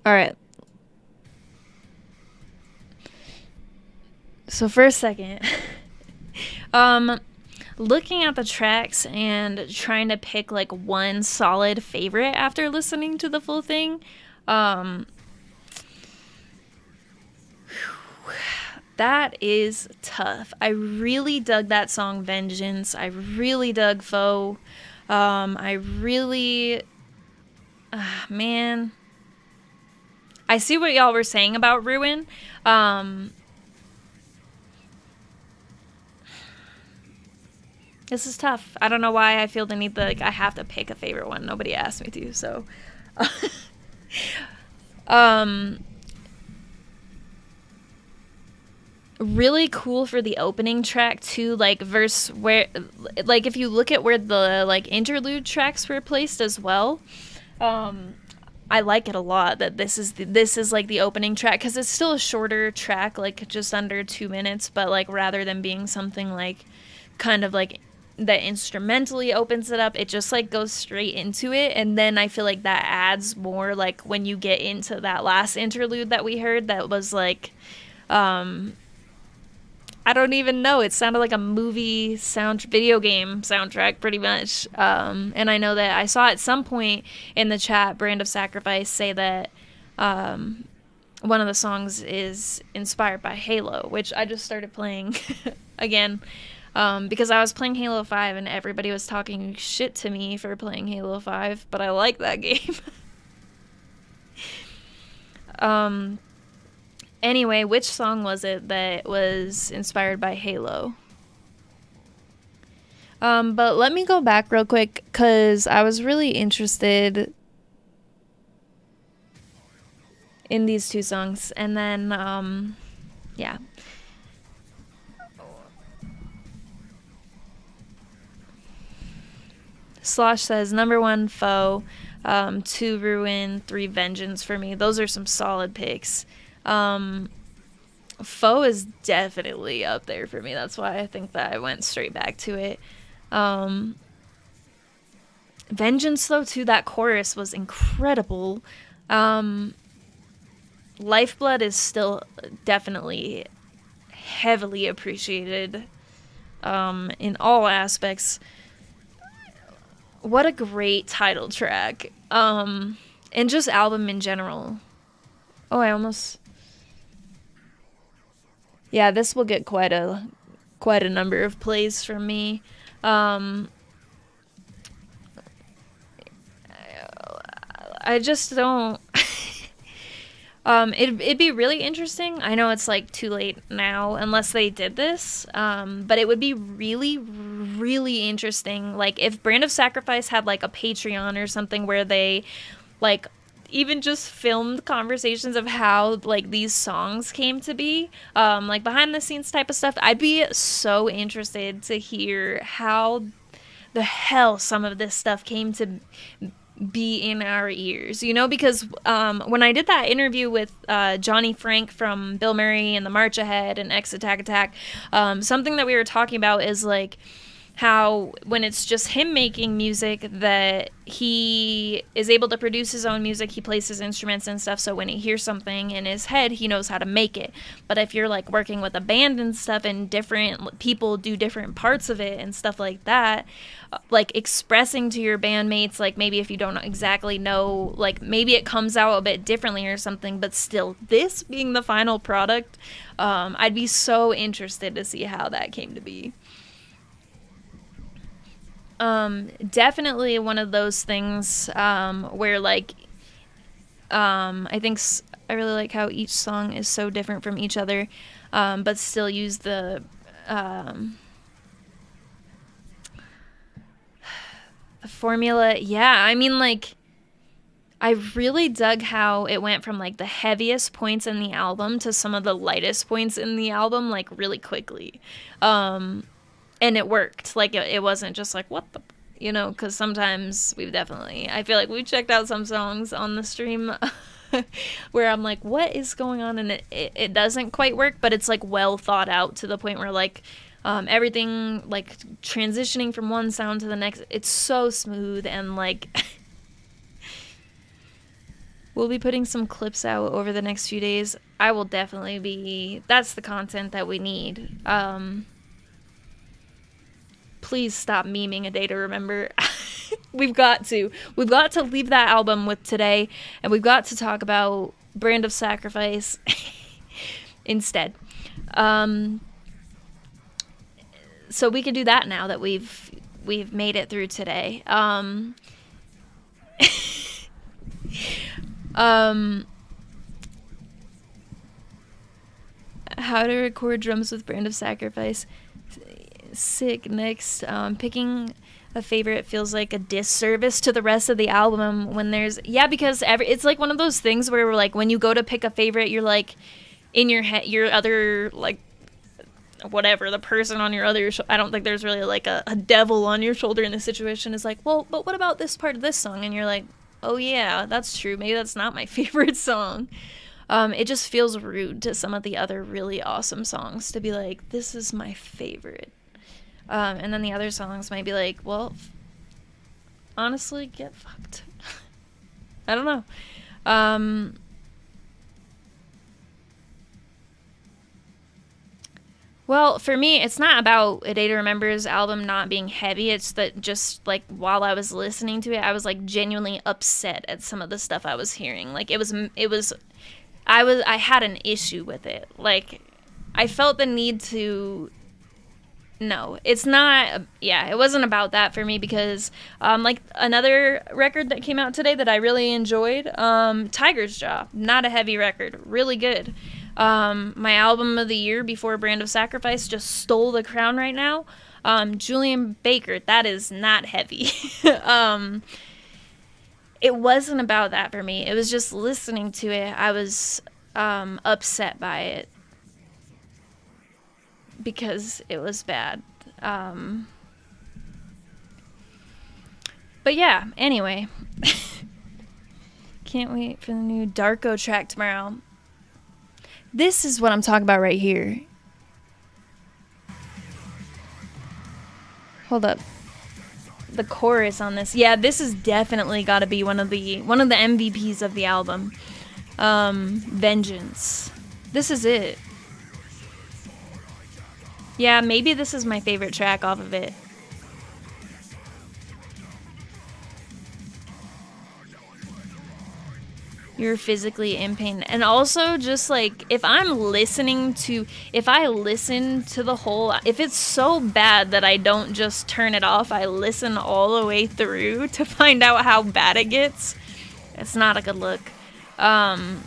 All right. So for a second, looking at the tracks and trying to pick like one solid favorite after listening to the full thing, that is tough. I really dug that song Vengeance. I really dug Foe. I really, man, I see what y'all were saying about Ruin. This is tough. I don't know why I feel the need that I have to pick a favorite one. Nobody asked me to, so. Really cool for the opening track too, like verse where, like if you look at where the like interlude tracks were placed as well. I like it a lot that this is like the opening track because it's still a shorter track, like just under 2 minutes, but like rather than being something like kind of like that instrumentally opens it up, it just like goes straight into it. And then I feel like that adds more like when you get into that last interlude that we heard that was like I don't even know, it sounded like a movie video game soundtrack pretty much. And I know that I saw at some point in the chat Brand of Sacrifice say that one of the songs is inspired by Halo, which I just started playing again. Because I was playing Halo 5 and everybody was talking shit to me for playing Halo 5, but I like that game. Anyway, which song was it that was inspired by Halo? But let me go back real quick because I was really interested in these two songs. And then, yeah. Slosh says, number 1, Foe, 2, Ruin, 3, Vengeance for me. Those are some solid picks. Foe is definitely up there for me. That's why I think that I went straight back to it. Vengeance, though, too, that chorus was incredible. Lifeblood is still definitely heavily appreciated in all aspects. What a great title track. And just album in general. Oh, I almost... Yeah, this will get quite a number of plays from me. I just don't... it'd be really interesting. I know it's like too late now unless they did this. But it would be really, really interesting. Like if Brand of Sacrifice had like a Patreon or something where they like even just filmed conversations of how like these songs came to be, like behind the scenes type of stuff. I'd be so interested to hear how the hell some of this stuff came to be in our ears, you know, because when I did that interview with Johnny Frank from Bill Murray and the March Ahead and X Attack Attack, something that we were talking about is like how when it's just him making music that he is able to produce his own music, he plays his instruments and stuff, so when he hears something in his head he knows how to make it. But if you're like working with a band and stuff and different people do different parts of it and stuff like that, like expressing to your bandmates, like maybe if you don't exactly know, like maybe it comes out a bit differently or something, but still this being the final product, I'd be so interested to see how that came to be. Definitely one of those things where like I think I really like how each song is so different from each other, but still use the formula. Yeah, I mean, like I really dug how it went from like the heaviest points in the album to some of the lightest points in the album like really quickly. And it worked. Like, it wasn't just like, what the... You know, because sometimes I feel like we've checked out some songs on the stream where I'm like, what is going on? And it doesn't quite work, but it's, like, well thought out to the point where, like, everything, like, transitioning from one sound to the next, it's so smooth and, like... We'll be putting some clips out over the next few days. I will definitely be. That's the content that we need. Please stop memeing A Day to Remember. We've got to. We've got to leave that album with today, and we've got to talk about Brand of Sacrifice instead. So we can do that now that we've made it through today. How to record drums with Brand of Sacrifice. Sick. Next, picking a favorite feels like a disservice to the rest of the album when there's because it's like one of those things where like when you go to pick a favorite, you're like in your head, your other like whatever, the person on your other I don't think there's really like a devil on your shoulder in this situation is like, well, but what about this part of this song? And you're like, oh yeah, that's true, maybe that's not my favorite song. It just feels rude to some of the other really awesome songs to be like, this is my favorite. And then the other songs might be like, well, honestly, get fucked. I don't know. Well, for me, it's not about A Day to Remember's album not being heavy. It's that just, like, while I was listening to it, I was, like, genuinely upset at some of the stuff I was hearing. Like, I had an issue with it. Like, I felt the need to... No, it's not, it wasn't about that for me because, like, another record that came out today that I really enjoyed, Tiger's Jaw, not a heavy record, really good. My album of the year before Brand of Sacrifice just stole the crown right now, Julian Baker, that is not heavy. It wasn't about that for me, it was just listening to it, I was, upset by it. Because it was bad. But yeah, anyway. Can't wait for the new Darko track tomorrow. This is what I'm talking about right here. Hold up. The chorus on this. Yeah, this has definitely got to be one of the MVPs of the album. Vengeance. This is it. Yeah, maybe this is my favorite track off of it. You're physically in pain. And also just like, if I listen to the whole, if it's so bad that I don't just turn it off, I listen all the way through to find out how bad it gets. It's not a good look. And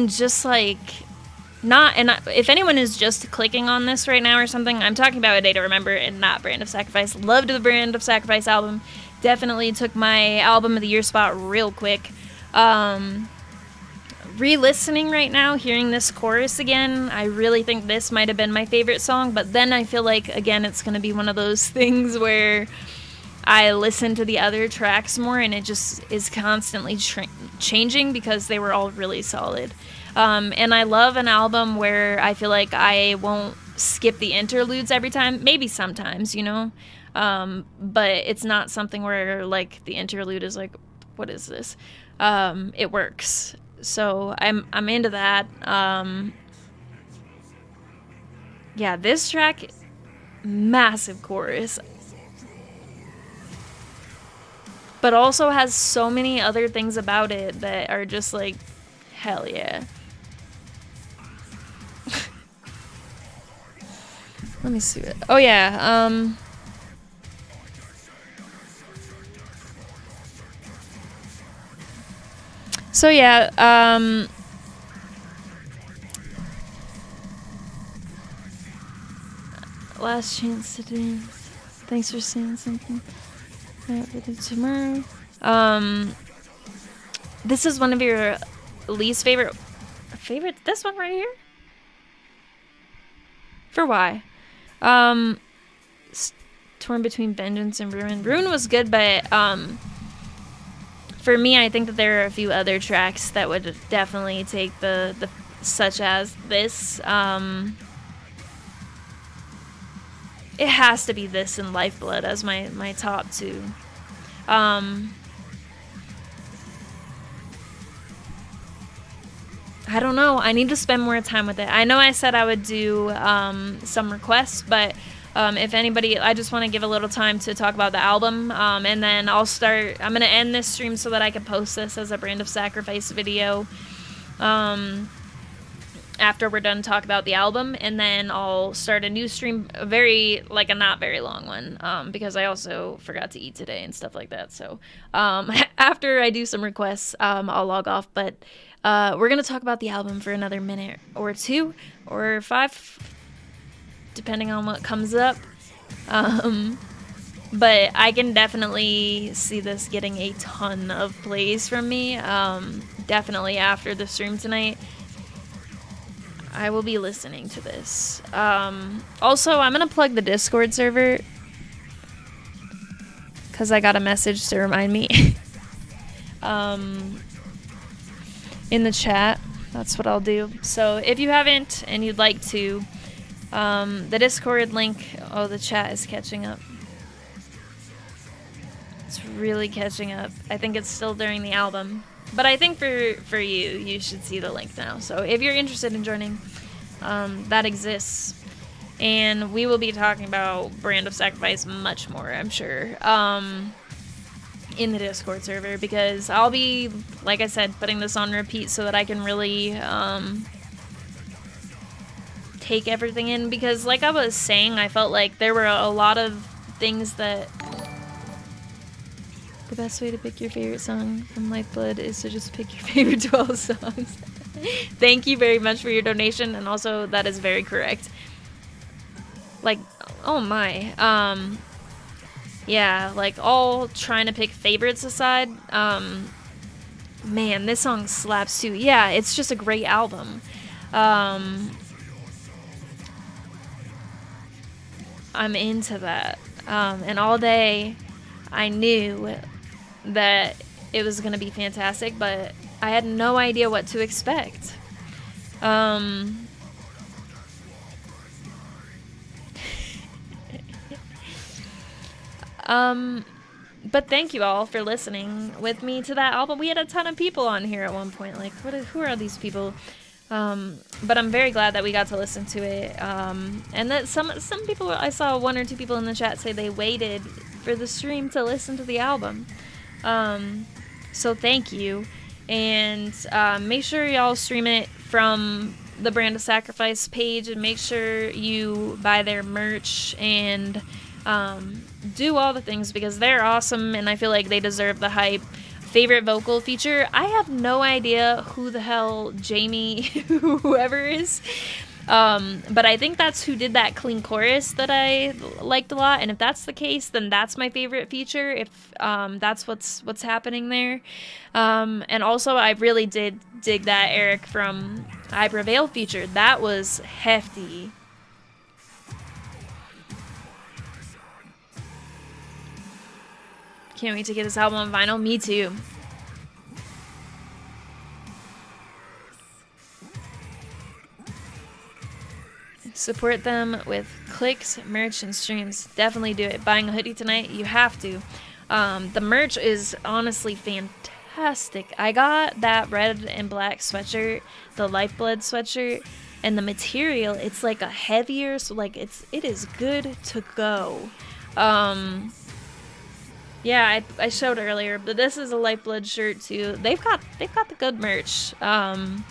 just like... if anyone is just clicking on this right now or something, I'm talking about A Day to Remember and not Brand of Sacrifice. Loved the Brand of Sacrifice album. Definitely took my album of the year spot real quick. Re-listening right now, hearing this chorus again, I really think this might have been my favorite song, but then I feel like, again, it's going to be one of those things where I listen to the other tracks more and it just is constantly changing because they were all really solid. And I love an album where I feel like I won't skip the interludes every time. Maybe sometimes, you know? But it's not something where, like, the interlude is like, what is this? It works. So I'm into that. Yeah, this track, massive chorus. But also has so many other things about it that are just like, hell yeah. Let me see it. Oh yeah, so yeah, last chance to dance. Thanks for saying something. Tomorrow. This is one of your least favorite. This one right here. For why? Torn between Vengeance and Ruin. Ruin was good, but for me, I think that there are a few other tracks that would definitely take the such as this. It has to be this and Lifeblood as my top two. I don't know. I need to spend more time with it. I know I said I would do some requests, but if anybody, I just want to give a little time to talk about the album, and then I'm going to end this stream so that I can post this as a Brand of Sacrifice video after we're done talking about the album, and then I'll start a new stream, a not very long one, because I also forgot to eat today and stuff like that. So after I do some requests, I'll log off, but we're going to talk about the album for another minute or 2 or 5, depending on what comes up. But I can definitely see this getting a ton of plays from me. Definitely after the stream tonight, I will be listening to this. Also, I'm going to plug the Discord server, because I got a message to remind me in the chat. That's what I'll do. So if you haven't and you'd like to, the Discord link, the chat is catching up. It's really catching up. I think it's still during the album. But I think for you should see the link now. So if you're interested in joining, that exists. And we will be talking about Brand of Sacrifice much more, I'm sure, in the Discord server. Because I'll be, like I said, putting this on repeat so that I can really take everything in. Because like I was saying, I felt like there were a lot of things that... The best way to pick your favorite song from Lifeblood is to just pick your favorite 12 songs. Thank you very much for your donation, and also that is very correct. Like, oh my. Yeah, like all trying to pick favorites aside, man, this song slaps too. Yeah, it's just a great album. I'm into that. And all day I knew that it was going to be fantastic, but I had no idea what to expect. But thank you all for listening with me to that album. We had a ton of people on here at one point. Like, who are these people? But I'm very glad that we got to listen to it. And that some people, I saw 1 or 2 people in the chat say they waited for the stream to listen to the album. So thank you. And make sure y'all stream it from the Brand of Sacrifice page, and make sure you buy their merch and do all the things, because they're awesome and I feel like they deserve the hype. Favorite vocal feature, I have no idea who the hell Jamie whoever is, but I think that's who did that clean chorus that I liked a lot, and if that's the case, then that's my favorite feature, if that's what's happening there. And also I really did dig that Eric from I Prevail feature. That was hefty. Can't wait to get this album on vinyl. Me too. Support them with clicks, merch, and streams. Definitely do it. Buying a hoodie tonight, you have to. The merch is honestly fantastic. I got that red and black sweatshirt, the Lifeblood sweatshirt, and the material, it's like a heavier, so like it is good to go. Yeah, I showed earlier, but this is a Lifeblood shirt too. They've got the good merch. And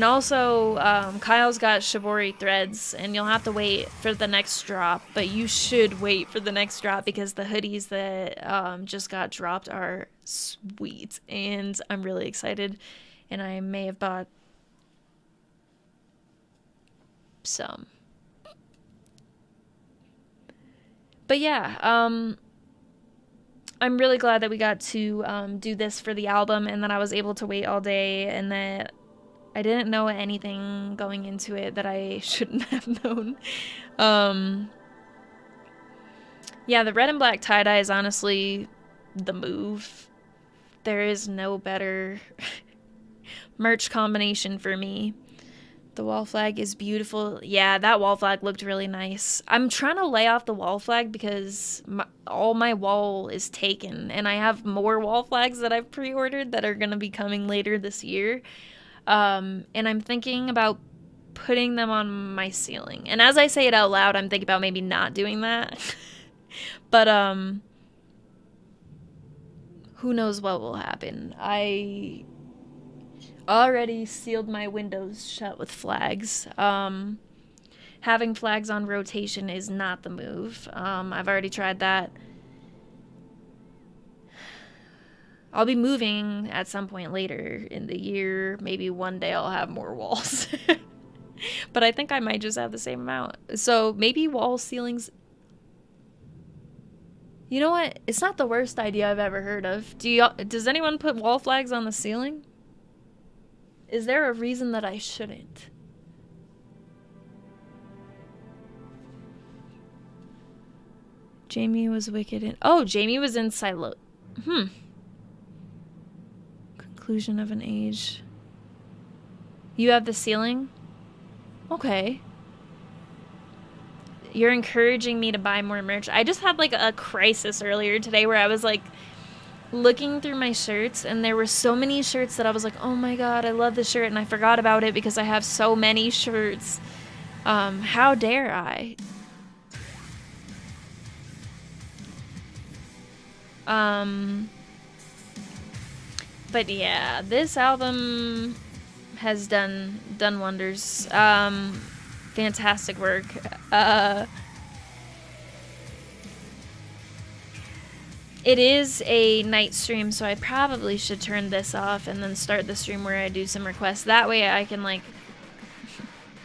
also, Kyle's got Shibori threads, and you'll have to wait for the next drop, but you should wait for the next drop, because the hoodies that just got dropped are sweet, and I'm really excited, and I may have bought some. But yeah, I'm really glad that we got to do this for the album, and that I was able to wait all day, and that I didn't know anything going into it that I shouldn't have known. Yeah, the red and black tie-dye is honestly the move. There is no better merch combination for me. The wall flag is beautiful. Yeah, that wall flag looked really nice. I'm trying to lay off the wall flag because all my wall is taken, and I have more wall flags that I've pre-ordered that are going to be coming later this year. And I'm thinking about putting them on my ceiling. And as I say it out loud, I'm thinking about maybe not doing that. But who knows what will happen. I already sealed my windows shut with flags. Having flags on rotation is not the move. I've already tried that. I'll be moving at some point later in the year. Maybe one day I'll have more walls. But I think I might just have the same amount. So maybe wall ceilings... You know what? It's not the worst idea I've ever heard of. Does anyone put wall flags on the ceiling? Is there a reason that I shouldn't? Jamie was wicked in... Oh, Jamie was in Silo... Conclusion of an age. You have the ceiling? Okay. You're encouraging me to buy more merch. I just had like a crisis earlier today where I was like looking through my shirts and there were so many shirts that I was like, oh my god, I love this shirt, and I forgot about it because I have so many shirts. How dare I? But yeah, this album has done wonders. Fantastic work. It is a night stream, so I probably should turn this off and then start the stream where I do some requests. That way I can like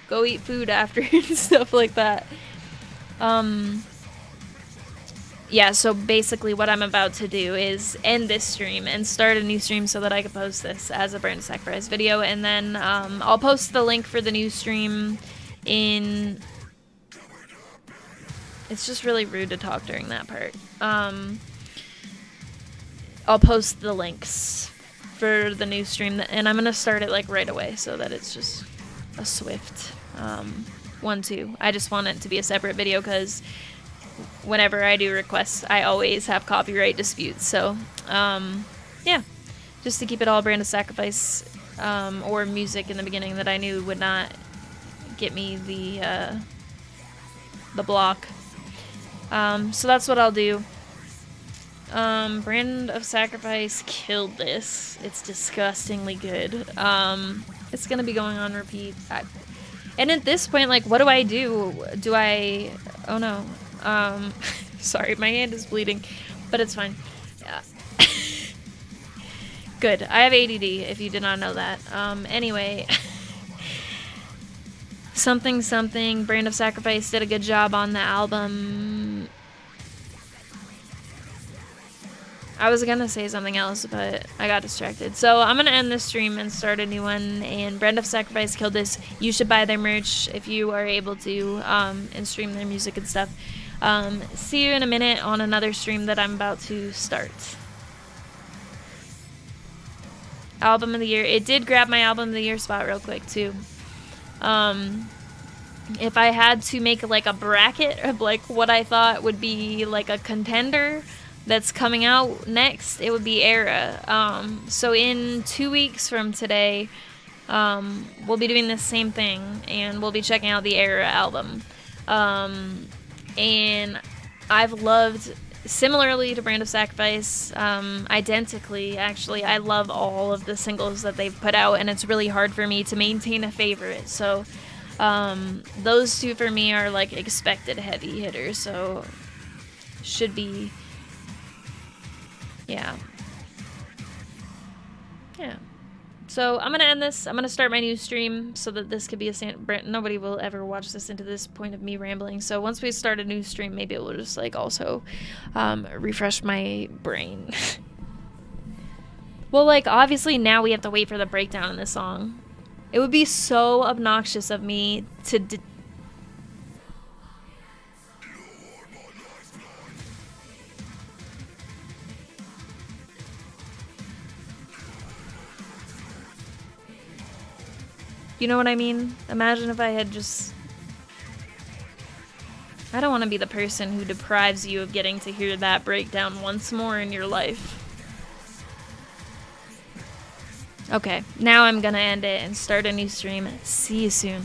go eat food after and stuff like that. Yeah, so basically what I'm about to do is end this stream and start a new stream so that I can post this as a Burn Sacrifice video, and then I'll post the link for the new stream in... It's just really rude to talk during that part. I'll post the links for the new stream, and I'm gonna start it like right away so that it's just a swift 1-2. I just want it to be a separate video because whenever I do requests, I always have copyright disputes. So, yeah, just to keep it all Brand of Sacrifice or music in the beginning that I knew would not get me the block. So that's what I'll do. Brand of Sacrifice killed this. It's disgustingly good. It's gonna be going on repeat. And at this point, like, what do I do? Do I... Oh no. Sorry, my hand is bleeding, but it's fine. Yeah. Good. I have ADD, if you did not know that. Anyway. Something. Brand of Sacrifice did a good job on the album. I was gonna say something else, but I got distracted. So I'm gonna end this stream and start a new one. And Brand of Sacrifice killed this. You should buy their merch if you are able to, and stream their music and stuff. See you in a minute on another stream that I'm about to start. Album of the year. It did grab my album of the year spot real quick too. If I had to make like a bracket of like what I thought would be like a contender that's coming out next, it would be Era. So in 2 weeks from today, we'll be doing the same thing, and we'll be checking out the Era album. And I've loved, similarly to Brand of Sacrifice, identically actually, I love all of the singles that they've put out, and it's really hard for me to maintain a favorite. So those two for me are like expected heavy hitters, so should be... Yeah. So I'm gonna end this. I'm gonna start my new stream so that this could be a nobody will ever watch this into this point of me rambling. So once we start a new stream, maybe it will just like also refresh my brain. Well, like obviously now we have to wait for the breakdown in this song. It would be so obnoxious of me to You know what I mean? Imagine if I had just... I don't want to be the person who deprives you of getting to hear that breakdown once more in your life. Okay, now I'm gonna end it and start a new stream. See you soon.